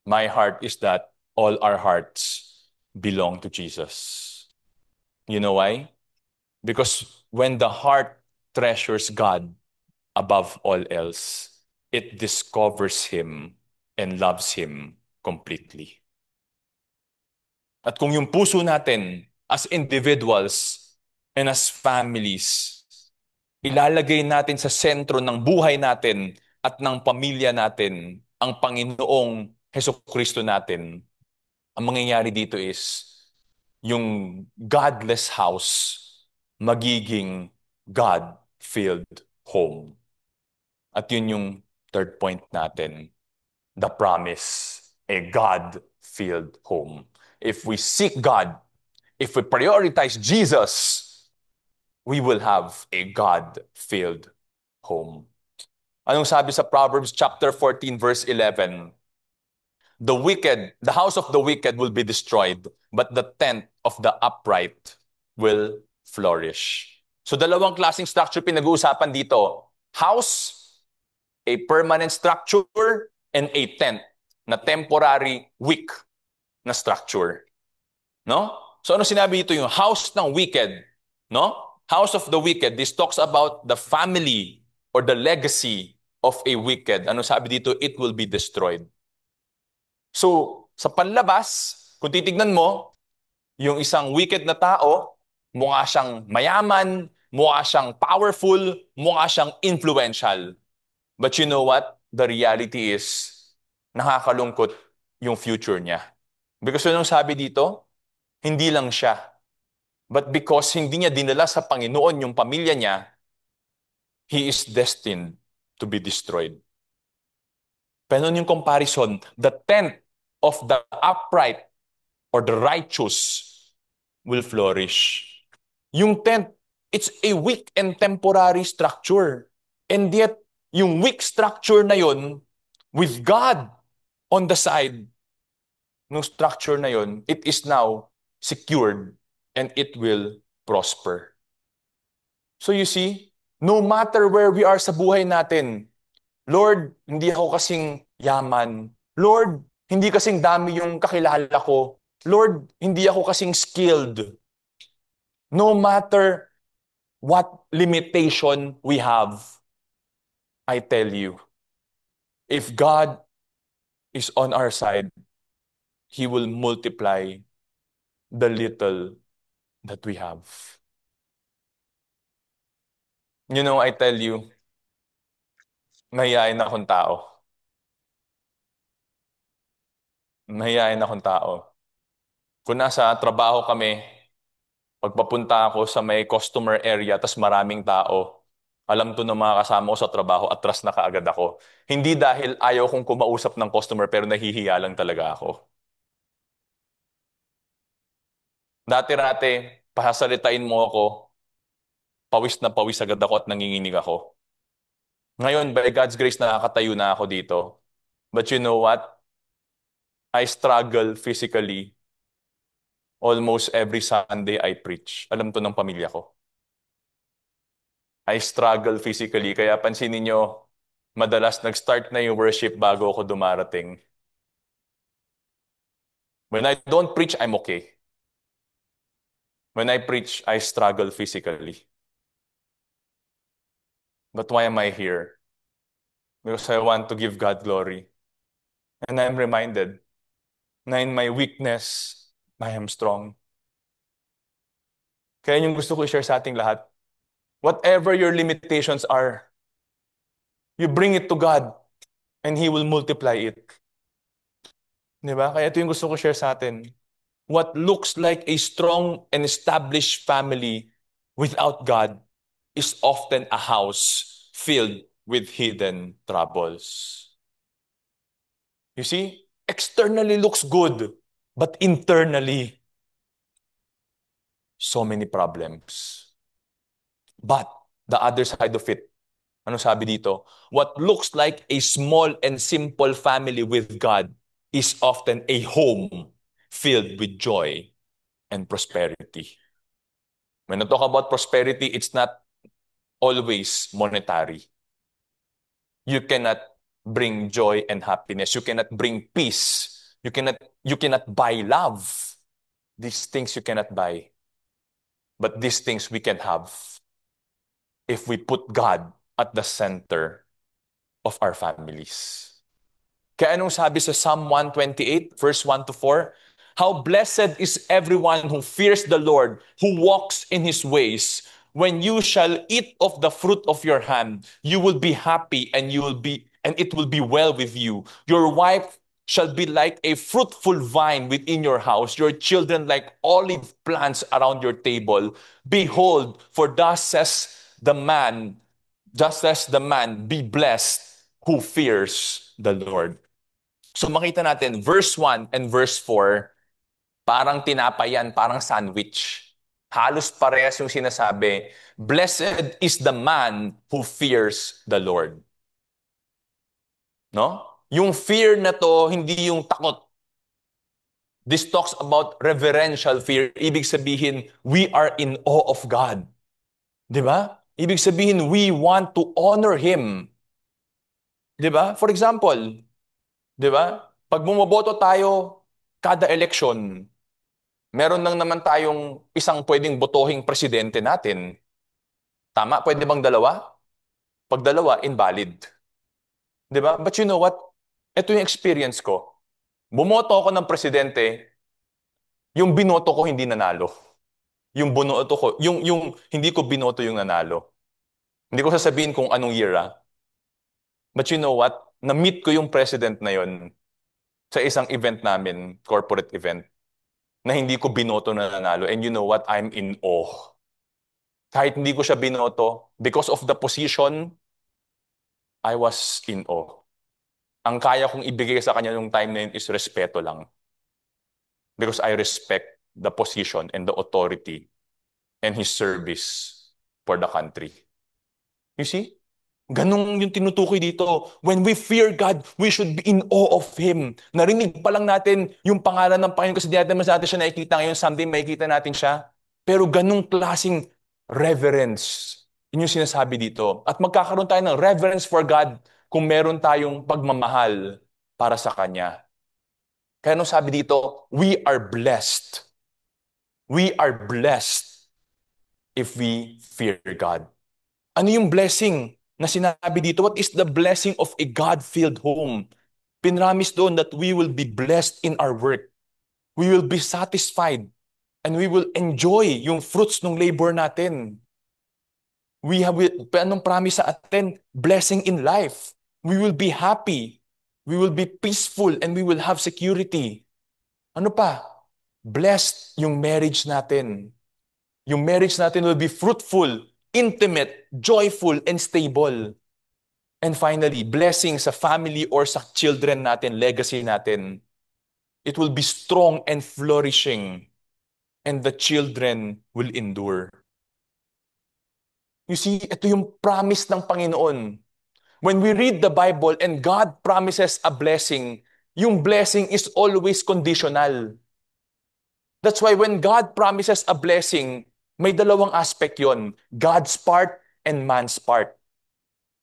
My heart is that all our hearts belong to Jesus. You know why? Because when the heart treasures God above all else, it discovers Him and loves Him completely. At kung yung puso natin as individuals and as families, ilalagay natin sa sentro ng buhay natin at ng pamilya natin ang Panginoong Hesukristo natin, ang mangyayari dito is yung godless house magiging God-filled home. At yun yung third point natin, the promise, a God-filled home. If we seek God, if we prioritize Jesus, we will have a God-filled home. Anong sabi sa Proverbs chapter 14 verse 11? The house of the wicked will be destroyed, but the tent of the upright will flourish. So dalawang klaseng structure pinag-uusapan dito. House, a permanent structure, and a tent na temporary, weak na structure. No? So ano sinabi dito yung house ng wicked? No? House of the wicked. This talks about the family or the legacy of a wicked, ano sabi dito, it will be destroyed. So, sa panlabas, kung titignan mo, yung isang wicked na tao, mukha siyang mayaman, mukha siyang powerful, mukha siyang influential. But you know what? The reality is, nakakalungkot yung future niya. Because anong sabi dito? Hindi lang siya. But because hindi niya dinala sa Panginoon yung pamilya niya, he is destined to be destroyed. Pero yung comparison, the tenth of the upright or the righteous will flourish. Yung tenth, it's a weak and temporary structure. And yet, yung weak structure na yon, with God on the side, ng structure na yon, it is now secured and it will prosper. So you see, no matter where we are sa buhay natin, Lord, hindi ako kasing yaman. Lord, hindi kasing dami yung kakilala ko. Lord, hindi ako kasing skilled. No matter what limitation we have, I tell you, if God is on our side, He will multiply the little that we have. You know, I tell you, mahihain akong tao. Mahihain akong tao. Kung nasa trabaho kami, pagpapunta ako sa may customer area, tas maraming tao, alam to ng mga kasama ko sa trabaho, atras na kaagad ako. Hindi dahil ayaw kong kumausap ng customer, pero nahihiya lang talaga ako. Dati-rati, pasasalitain mo ako, pawis na pawis agad ako at nanginginig ako. Ngayon, by God's grace, nakakatayo na ako dito. But you know what? I struggle physically. Almost every Sunday I preach. Alam to ng pamilya ko. I struggle physically. Kaya pansinin nyo, madalas nag-start na yung worship bago ako dumarating. When I don't preach, I'm okay. When I preach, I struggle physically. But why am I here? Because I want to give God glory. And I'm reminded na in my weakness, I am strong. Kaya yung gusto ko i-share sa ating lahat, whatever your limitations are, you bring it to God and He will multiply it. Di ba? Kaya ito yung gusto ko share sa atin. What looks like a strong and established family without God is often a house filled with hidden troubles. You see, externally looks good, but internally, so many problems. But the other side of it, ano sabi dito? What looks like a small and simple family with God is often a home filled with joy and prosperity. When I talk about prosperity, it's not always monetary. You cannot bring joy and happiness. You cannot bring peace. You cannot buy love. These things you cannot buy. But these things we can have if we put God at the center of our families. Kaya anong sabi sa Psalm 128, verse 1 to 4? How blessed is everyone who fears the Lord, who walks in His ways. When you shall eat of the fruit of your hand, you will be happy and it will be well with you. Your wife shall be like a fruitful vine within your house, your children like olive plants around your table. Behold, for thus says the man, just as the man be blessed who fears the Lord. So makita natin, verse 1 and verse 4, parang tinapayan, parang sandwich. Halos parehas yung sinasabi, blessed is the man who fears the Lord. No? Yung fear na to, hindi yung takot. This talks about reverential fear. Ibig sabihin, we are in awe of God. Di ba? Ibig sabihin, we want to honor Him. Di ba? For example, di ba? Pag bumoboto tayo kada eleksyon, meron lang naman tayong isang pwedeng botohing presidente natin. Tama? Pwede bang dalawa? Pag dalawa, invalid. Di ba? But you know what? Ito yung experience ko. Bumoto ako ng presidente, yung binoto ko hindi nanalo. Yung binoto ko, yung hindi ko binoto yung nanalo. Hindi ko sasabihin kung anong year, ah. But you know what? Na-meet ko yung president na yon sa isang event namin, corporate event, na hindi ko binoto na nanalo. And you know what? I'm in awe. Kahit hindi ko siya binoto, because of the position, I was in awe. Ang kaya kong ibigay sa kanya nung time na yun is respeto lang. Because I respect the position and the authority and his service for the country. You see? Ganun yung tinutukoy dito. When we fear God, we should be in awe of Him. Narinig pa lang natin yung pangalan ng Panginoon kasi di natin mas natin siya nakikita ngayon. Someday makikita natin siya. Pero ganung klaseng reverence. Yun yung sinasabi dito. At magkakaroon tayo ng reverence for God kung meron tayong pagmamahal para sa Kanya. Kaya nung sabi dito, we are blessed. We are blessed if we fear God. Ano yung blessing na sinabi dito? What is the blessing of a God-filled home? Pinramis doon that we will be blessed in our work. We will be satisfied and we will enjoy yung fruits ng labor natin. We have, anong promise sa atin? Blessing in life. We will be happy. We will be peaceful and we will have security. Ano pa? Blessed yung marriage natin. Yung marriage natin will be fruitful, intimate, joyful, and stable. And finally, blessing sa family or sa children natin, legacy natin. It will be strong and flourishing, and the children will endure. You see, ito yung promise ng Panginoon. When we read the Bible and God promises a blessing, yung blessing is always conditional. That's why when God promises a blessing, may dalawang aspect yon, God's part and man's part.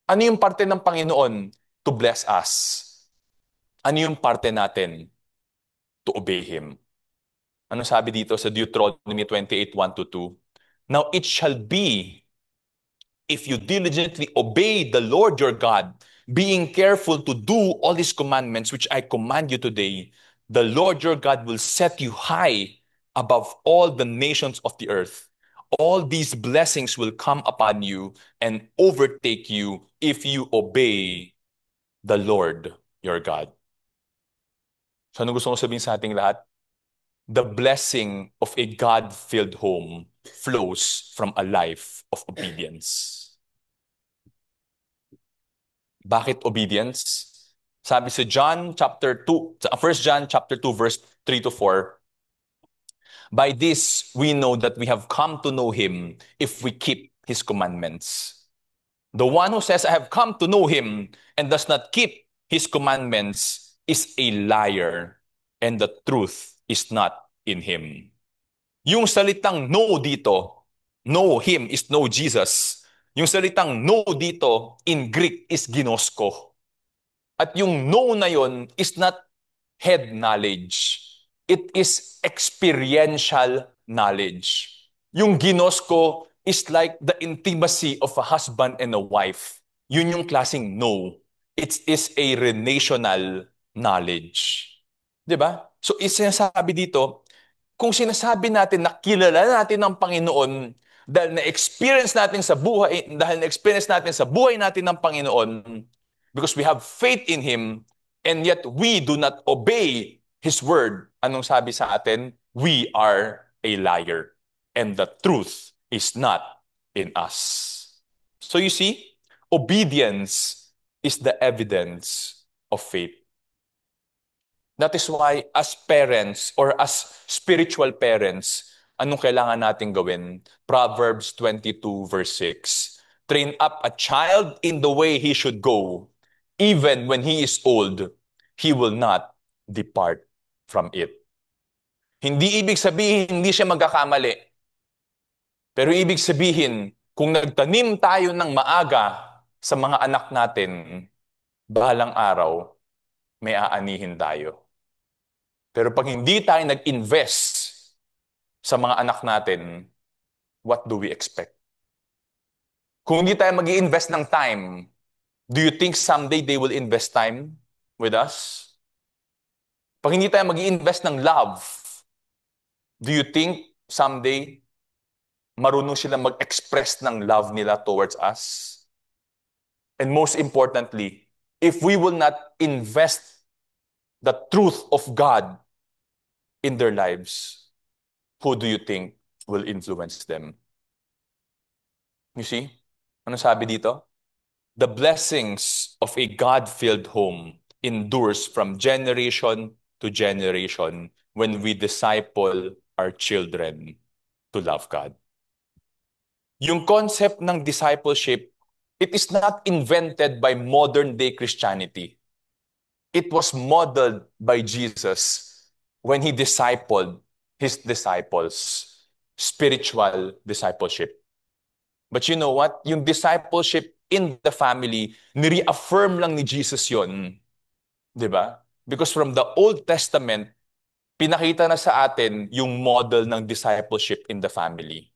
Ano yung parte ng Panginoon? To bless us. Ano yung parte natin? To obey Him. Ano sabi dito sa Deuteronomy 28, 1 to 2? Now it shall be, if you diligently obey the Lord your God, being careful to do all His commandments which I command you today, the Lord your God will set you high above all the nations of the earth. All these blessings will come upon you and overtake you if you obey the Lord your God. So ano gusto ko sabihin sa ating lahat? The blessing of a God-filled home flows from a life of obedience. Bakit obedience? Sabi sa John chapter 2, sa 1 John chapter 2 verse 3 to 4, by this we know that we have come to know him if we keep his commandments. The one who says I have come to know him and does not keep his commandments is a liar, and the truth is not in him. Yung salitang know dito, know him is know Jesus. Yung salitang know dito in Greek is ginosko. At yung know na yon is not head knowledge. It is experiential knowledge. Yung ginosko is like the intimacy of a husband and a wife. Yun yung klaseng know. It is a relational knowledge. 'Di ba? So, sinasabi dito, kung sinasabi natin na kilala natin ang Panginoon dahil na-experience natin sa buhay natin ng Panginoon, because we have faith in Him, and yet we do not obey His word, anong sabi sa atin? We are a liar, and the truth is not in us. So you see, obedience is the evidence of faith. That is why as parents or as spiritual parents, anong kailangan natin gawin? Proverbs 22 verse 6. Train up a child in the way he should go. Even when he is old, he will not depart from it. Hindi ibig sabihin hindi siya magkakamali. Pero ibig sabihin, kung nagtanim tayo ng maaga sa mga anak natin, bahalang araw, may aanihin tayo. Pero pag hindi tayo nag-invest sa mga anak natin, what do we expect? Kung hindi tayo mag invest ng time, Do you think someday they will invest time with us? Pag hindi tayo mag-invest ng love, do you think someday marunong sila mag-express ng love nila towards us? And most importantly, if we will not invest the truth of God in their lives, who do you think will influence them? You see? Ano sabi dito? The blessings of a God-filled home endures from generation to generation when we disciple our children to love God. Yung concept ng discipleship, it is not invented by modern day Christianity. It was modeled by Jesus when he discipled his disciples, spiritual discipleship. But you know what? Yung discipleship in the family, ni-reaffirm lang ni Jesus yon, di ba? Because from the Old Testament, pinakita na sa atin yung model ng discipleship in the family.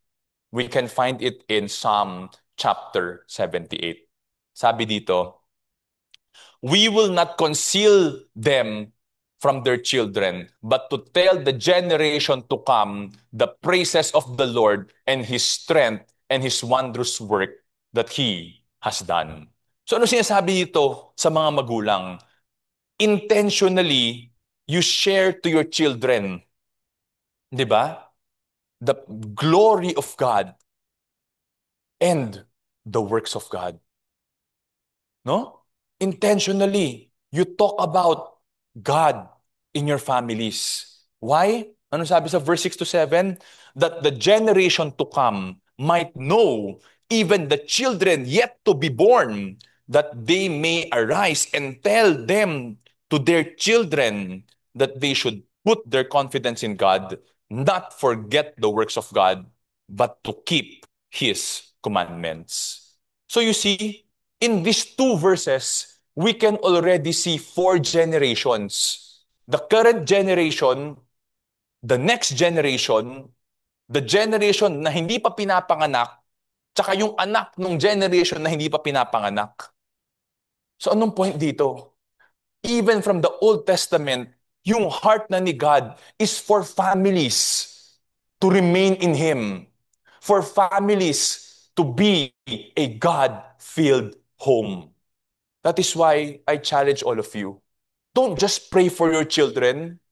We can find it in Psalm chapter 78. Sabi dito, we will not conceal them from their children, but to tell the generation to come the praises of the Lord and His strength and His wondrous work that He has done. So ano sinasabi dito sa mga magulang? Intentionally, you share to your children, di ba? The glory of God and the works of God. No? Intentionally, you talk about God in your families. Why? Ano sabi sa verse 6 to 7? That the generation to come might know, even the children yet to be born, that they may arise and tell them to their children that they should put their confidence in God, not forget the works of God, but to keep His commandments. So you see, in these two verses, we can already see four generations. The current generation, the next generation, the generation na hindi pa pinapanganak, tsaka yung anak ng generation na hindi pa pinapanganak. So anong point dito? Even from the Old Testament, yung heart na ni God is for families to remain in Him. For families to be a God-filled home. That is why I challenge all of you. Don't just pray for your children.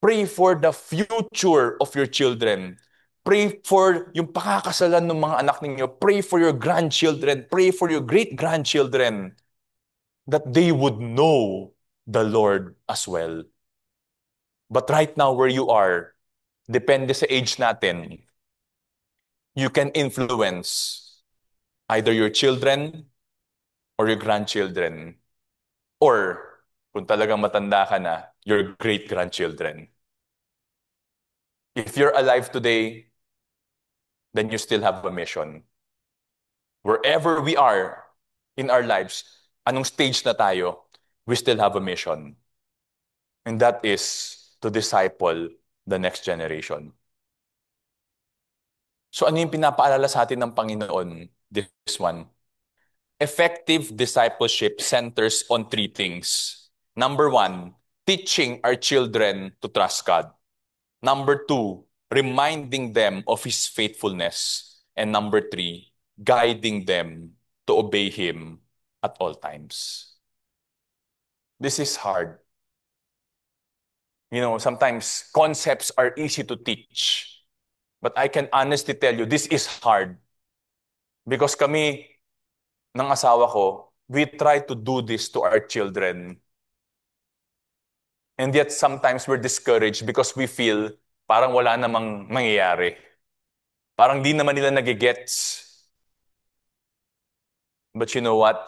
Pray for the future of your children. Pray for yung pakakasalan ng mga anak ninyo. Pray for your grandchildren. Pray for your great-grandchildren that they would know the Lord as well. But right now where you are, depende sa age natin, you can influence either your children or your grandchildren. Or, kung talagang matanda ka na, your great-grandchildren. If you're alive today, then you still have a mission. Wherever we are in our lives, anong stage na tayo, we still have a mission. And that is to disciple the next generation. So ano yung pinapaalala sa atin ng Panginoon? This one. Effective discipleship centers on three things. Number one, teaching our children to trust God. Number two, reminding them of His faithfulness. And number three, guiding them to obey Him at all times. This is hard. You know, sometimes concepts are easy to teach. But I can honestly tell you, this is hard. Because kami, ng asawa ko, we try to do this to our children. And yet sometimes we're discouraged because we feel parang wala namang mangyayari. Parang di naman nila nagigets. But you know what?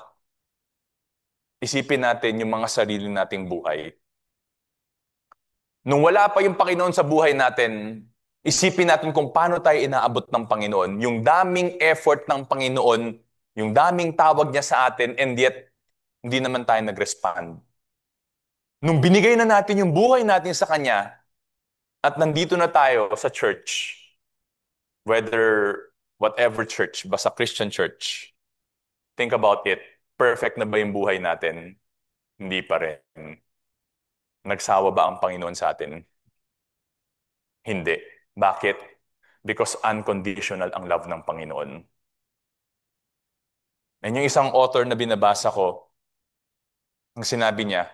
Isipin natin yung mga sarili nating buhay. Nung wala pa yung Panginoon sa buhay natin, isipin natin kung paano tayo inaabot ng Panginoon. Yung daming effort ng Panginoon, yung daming tawag niya sa atin, and yet, hindi naman tayo nag-respond. Nung binigay na natin yung buhay natin sa Kanya, at nandito na tayo sa church, whether whatever church, basta Christian church, think about it. Perfect na ba yung buhay natin? Hindi pa rin. Nagsawa ba ang Panginoon sa atin? Hindi. Bakit? Because unconditional ang love ng Panginoon. And yung isang author na binabasa ko, ang sinabi niya,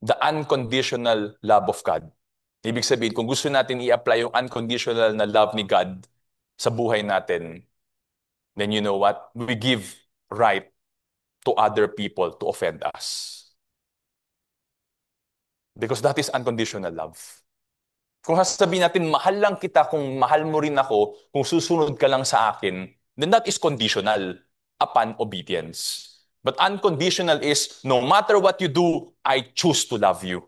the unconditional love of God. Ibig sabihin, kung gusto natin i-apply yung unconditional na love ni God sa buhay natin, then you know what? We give right to other people to offend us. Because that is unconditional love. Kung sasabihin natin, mahal lang kita kung mahal mo rin ako, kung susunod ka lang sa akin, then that is conditional upon obedience. But unconditional is, no matter what you do, I choose to love you.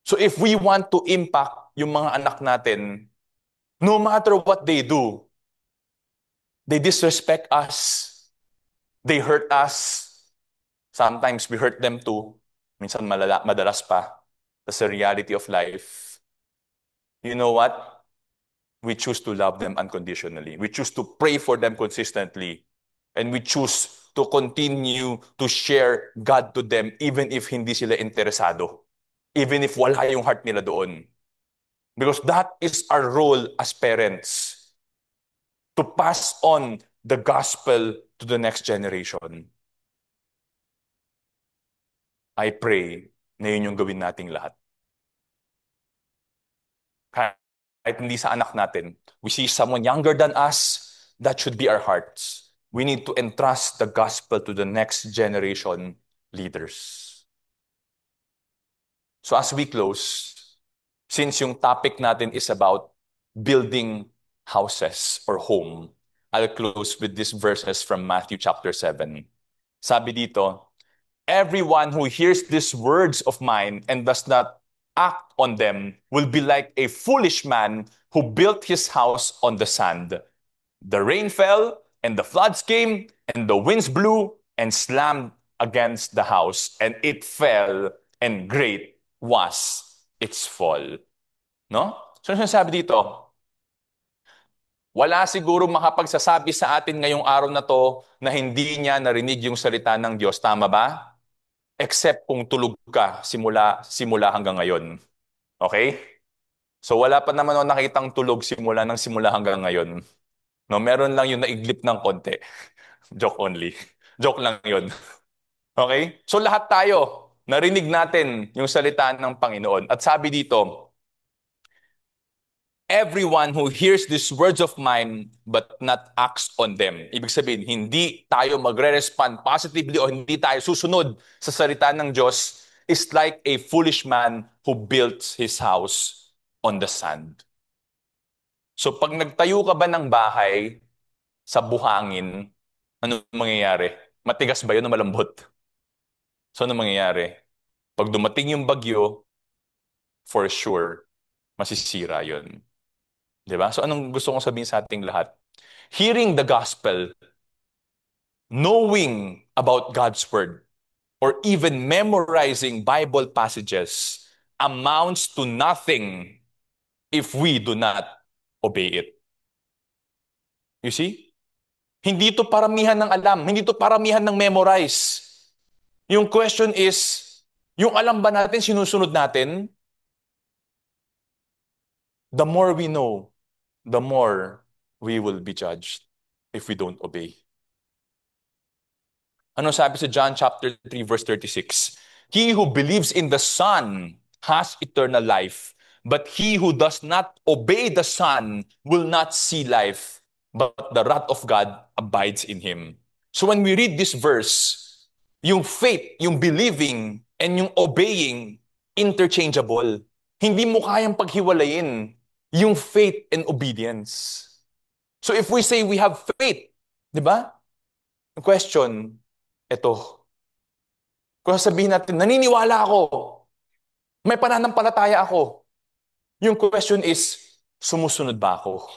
So if we want to impact yung mga anak natin, no matter what they do, they disrespect us, they hurt us, sometimes we hurt them too, minsan madalas pa. That's the reality of life. You know what? We choose to love them unconditionally. We choose to pray for them consistently. And we choose to continue to share God to them even if hindi sila interesado. Even if wala yung heart nila doon. Because that is our role as parents. To pass on the gospel to the next generation. I pray na yun yung gawin nating lahat. Kahit hindi sa anak natin, we see someone younger than us, that should be our hearts. We need to entrust the gospel to the next generation leaders. So as we close, since yung topic natin is about building houses or home, I'll close with these verses from Matthew chapter 7. Sabi dito, everyone who hears these words of mine and does not act on them will be like a foolish man who built his house on the sand. The rain fell, and the floods came, and the winds blew and slammed against the house, and it fell, and great was its fall. No? So, ano sinasabi dito? Wala siguro makapagsasabi sa atin ngayong araw na to na hindi niya narinig yung salita ng Diyos. Tama ba? Except kung tulog ka simula hanggang ngayon. Okay? So wala pa naman ako nakitang tulog simula hanggang ngayon. No, meron lang yung naiglip ng konti. Joke only. Joke lang yun. Okay? So lahat tayo, narinig natin yung salita ng Panginoon. At sabi dito, everyone who hears these words of mine but not acts on them. Ibig sabihin, hindi tayo magre-respond positively o hindi tayo susunod sa salita ng Diyos is like a foolish man who built his house on the sand. So pag nagtayo ka ba ng bahay sa buhangin, ano mangyayari? Matigas ba yun o malambot? So ano mangyayari? Pag dumating yung bagyo, for sure, masisira yun. Diba? So anong gusto kong sabihin sa ating lahat? Hearing the gospel, knowing about God's word, or even memorizing Bible passages amounts to nothing if we do not obey it. You see? Hindi to paramihan ng alam, hindi to paramihan ng memorize. Yung question is, yung alam ba natin, sinusunod natin? The more we know, the more we will be judged if we don't obey. Ano sabi sa John chapter 3 verse 36? He who believes in the Son has eternal life, but he who does not obey the Son will not see life, but the wrath of God abides in him. So when we read this verse, yung faith, yung believing, and yung obeying, interchangeable. Hindi mo kayang paghiwalayin yung faith and obedience. So if we say we have faith, di ba? The question, ito. Kung sabihin natin, naniniwala ako, may pananampalataya ako. Yung question is, sumusunod ba ako?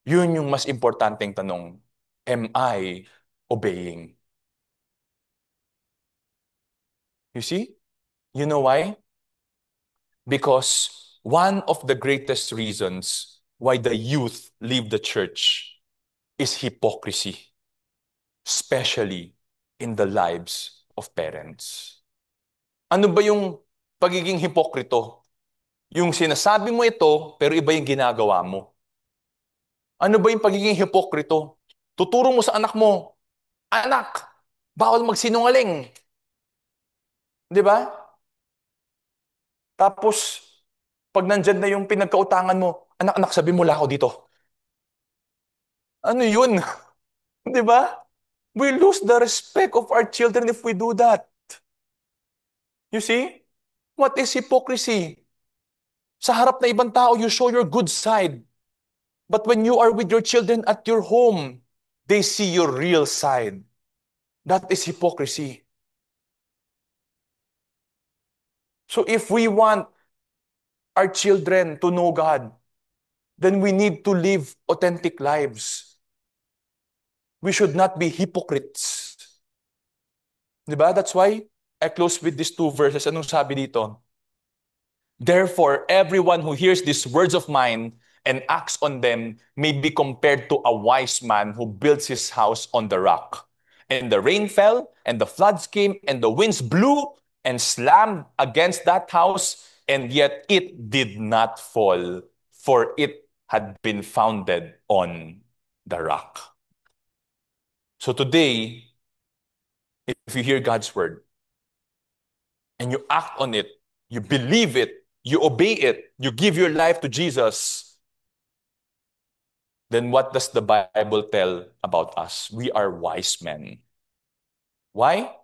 Yun yung mas importanteng tanong. Am I obeying? You see? You know why? Because one of the greatest reasons why the youth leave the church is hypocrisy, especially in the lives of parents. Ano ba yung pagiging hipokrito? Yung sinasabi mo ito, pero iba yung ginagawa mo. Ano ba yung pagiging hipokrito? Tuturo mo sa anak mo, anak, bawal magsinungaling. Di ba? Tapos, pag nandyan na yung pinagkautangan mo, anak, sabi mo lang ako dito. Ano yun? Di ba? We lose the respect of our children if we do that. You see? What is hypocrisy? Sa harap na ibang tao, you show your good side. But when you are with your children at your home, they see your real side. That is hypocrisy. So if we want our children to know God, then we need to live authentic lives. We should not be hypocrites. Diba? That's why I close with these two verses. Anong sabi dito? Therefore, everyone who hears these words of mine and acts on them may be compared to a wise man who builds his house on the rock. And the rain fell, and the floods came, and the winds blew and slammed against that house, and yet it did not fall, for it had been founded on the rock. So today, if you hear God's word and you act on it, you believe it, you obey it, you give your life to Jesus, then what does the Bible tell about us? We are wise men. Why?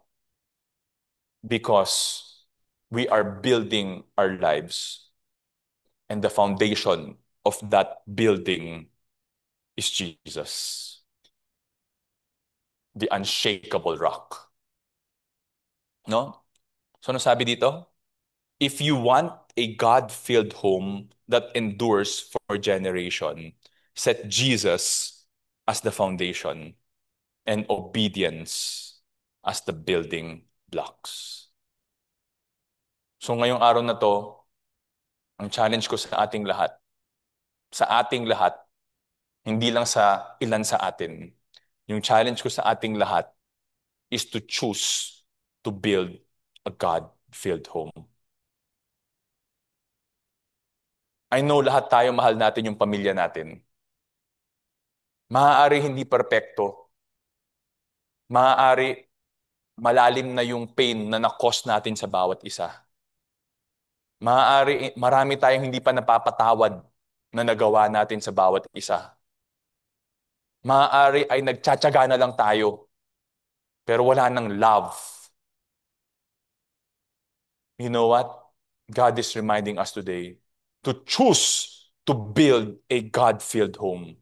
Because we are building our lives, and the foundation of that building is Jesus, the unshakable rock. No? So ano sabi dito? If you want a God-filled home that endures for generation, set Jesus as the foundation and obedience as the building blocks. So ngayong araw na to, ang challenge ko sa ating lahat, hindi lang sa ilan sa atin, yung challenge ko sa ating lahat is to choose to build a God-filled home. I know lahat tayo mahal natin yung pamilya natin. Maaari hindi perpekto. Maaari malalim na yung pain na na-cause natin sa bawat isa. Maaari marami tayong hindi pa napapatawad na nagawa natin sa bawat isa. Maaari ay nagtsatsaga na lang tayo, pero wala nang love. You know what? God is reminding us today to choose to build a God-filled home.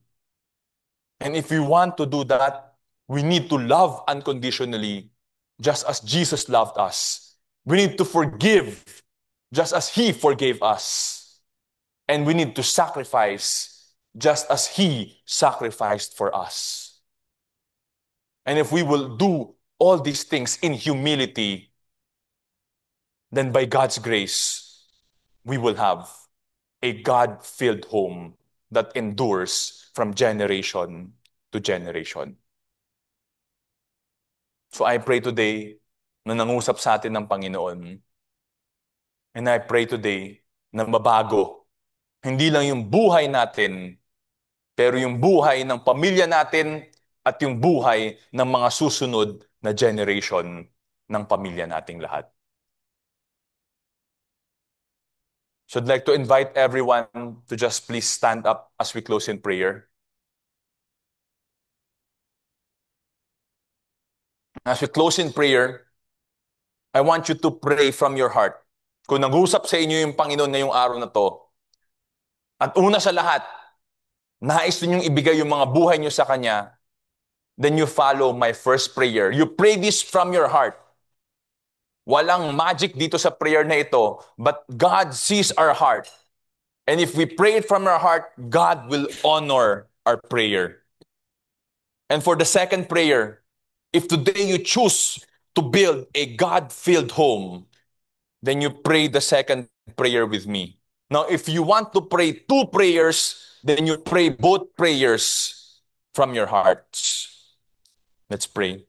And if we want to do that, we need to love unconditionally, just as Jesus loved us. We need to forgive, just as He forgave us. And we need to sacrifice, just as He sacrificed for us. And if we will do all these things in humility, then by God's grace, we will have a God-filled home that endures from generation to generation. So I pray today na nangusap sa atin ng Panginoon. And I pray today na mabago. Hindi lang yung buhay natin, pero yung buhay ng pamilya natin at yung buhay ng mga susunod na generation ng pamilya nating lahat. So I'd like to invite everyone to just please stand up as we close in prayer. As we close in prayer, I want you to pray from your heart. Kung nag-usap sa inyo yung Panginoon ngayong araw na to, at una sa lahat, nais ninyong ibigay yung mga buhay niyo sa Kanya, then you follow my first prayer. You pray this from your heart. Walang magic dito sa prayer na ito, but God sees our heart. And if we pray it from our heart, God will honor our prayer. And for the second prayer, if today you choose to build a God-filled home, then you pray the second prayer with me. Now, if you want to pray two prayers, then you pray both prayers. from your hearts. Let's pray.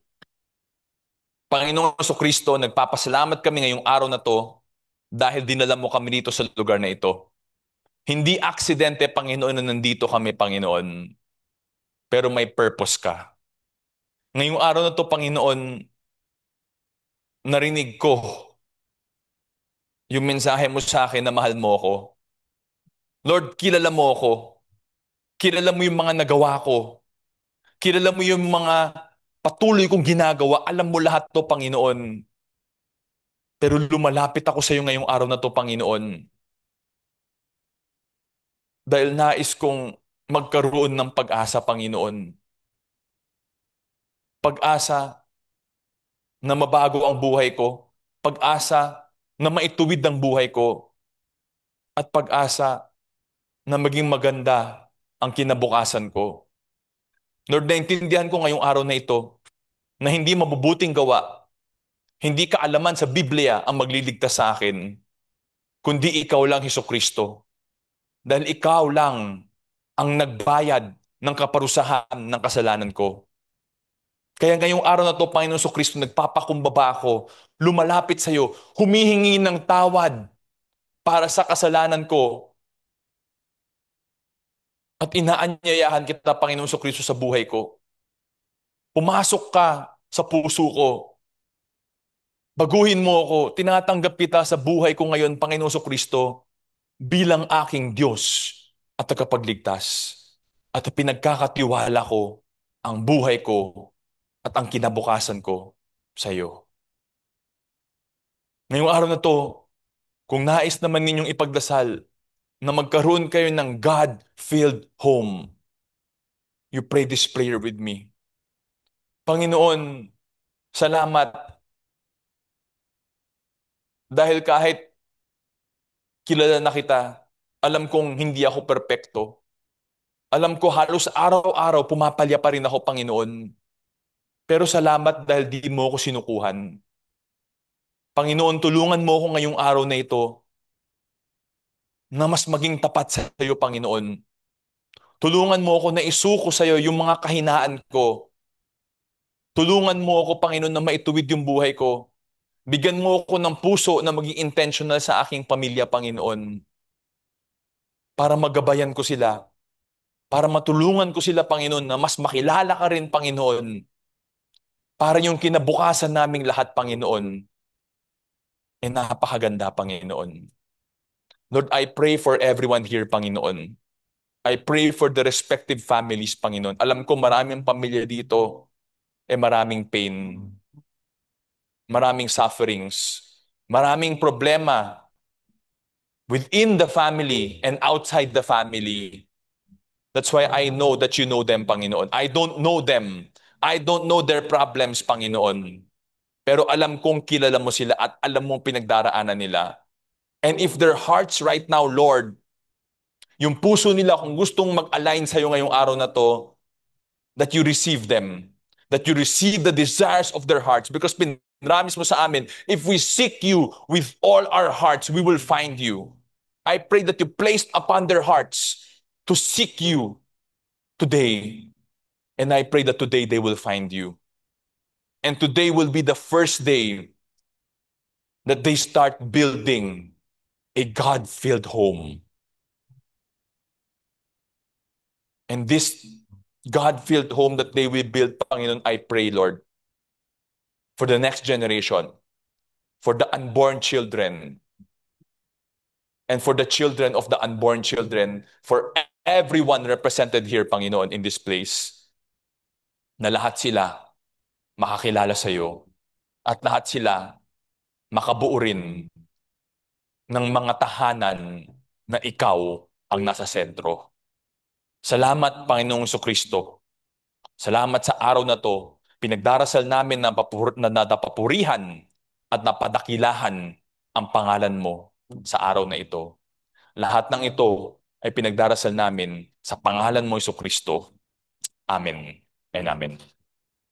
Panginoong Kristo, nagpapasalamat kami ngayong araw na to dahil dinala mo kami dito sa lugar na ito. Hindi aksidente, Panginoon, na nandito kami, Panginoon, pero may purpose ka. Ngayong araw na to, Panginoon, narinig ko yung mensahe mo sa akin na mahal mo ako. Lord, kilala mo ako. Kilala mo yung mga nagawa ko. Kilala mo yung mga patuloy kong ginagawa. Alam mo lahat to, Panginoon. Pero lumalapit ako sa iyo ngayong araw na to, Panginoon. Dahil nais kong magkaroon ng pag-asa, Panginoon. Pag-asa na mabago ang buhay ko. Pag-asa na maituwid ang buhay ko. At pag-asa na maging maganda ang kinabukasan ko. Lord, naintindihan ko ngayong araw na ito na hindi mabubuting gawa, hindi kaalaman sa Biblia ang magliligtas sa akin, kundi ikaw lang, Hesus Kristo. Dahil ikaw lang ang nagbayad ng kaparusahan ng kasalanan ko. Kaya ngayong araw na to, Panginoon Hesus Kristo, nagpapakumbaba ako, lumalapit sa iyo, humihingi ng tawad para sa kasalanan ko at inaanyayahan kita, Panginoon Hesus Kristo, sa buhay ko. Pumasok ka sa puso ko. Baguhin mo ako. Tinatanggap kita sa buhay ko ngayon, Panginoon Kristo, bilang aking Diyos at tagapagligtas. At pinagkakatiwala ko ang buhay ko at ang kinabukasan ko sa iyo. Ngayong araw na to, kung nais naman ninyong ipagdasal na magkaroon kayo ng God-filled home, you pray this prayer with me. Panginoon, salamat dahil kahit kilala na kita, alam kong hindi ako perpekto. Alam ko halos araw-araw pumapalya pa rin ako, Panginoon. Pero salamat dahil di mo ako sinukuhan. Panginoon, tulungan mo ako ngayong araw na ito na mas maging tapat sa iyo, Panginoon. Tulungan mo ako na isuko sa iyo yung mga kahinaan ko. Tulungan mo ako, Panginoon, na maituwid yung buhay ko. Bigyan mo ako ng puso na maging intentional sa aking pamilya, Panginoon. Para magabayan ko sila. Para matulungan ko sila, Panginoon, na mas makilala ka rin, Panginoon. Para yung kinabukasan naming lahat, Panginoon, ay napakaganda, Panginoon. Lord, I pray for everyone here, Panginoon. I pray for the respective families, Panginoon. Alam ko maraming pamilya dito, maraming pain, maraming sufferings, maraming problema within the family and outside the family. That's why I know that you know them, Panginoon. I don't know them. I don't know their problems, Panginoon. Pero alam kong kilala mo sila at alam mong pinagdaraanan nila. And if their hearts right now, Lord, yung puso nila kung gustong mag-align sa'yo ngayong araw na to, that you receive them. That you receive the desires of their hearts. Because pinramis mo sa amin, if we seek you with all our hearts, we will find you. I pray that you placed upon their hearts to seek you today. And I pray that today they will find you. And today will be the first day that they start building a God-filled home. And this God-filled home that they will build, Panginoon, I pray, Lord, for the next generation, for the unborn children, and for the children of the unborn children, for everyone represented here, Panginoon, in this place, na lahat sila makakilala sa iyo at lahat sila makabuo rin ng mga tahanan na ikaw ang nasa sentro. Salamat, Panginoong Kristo. Salamat sa araw na to. Pinagdarasal namin na napapurihan at napadakilahan ang pangalan mo sa araw na ito. Lahat ng ito ay pinagdarasal namin sa pangalan mo, Kristo. Amen and amen.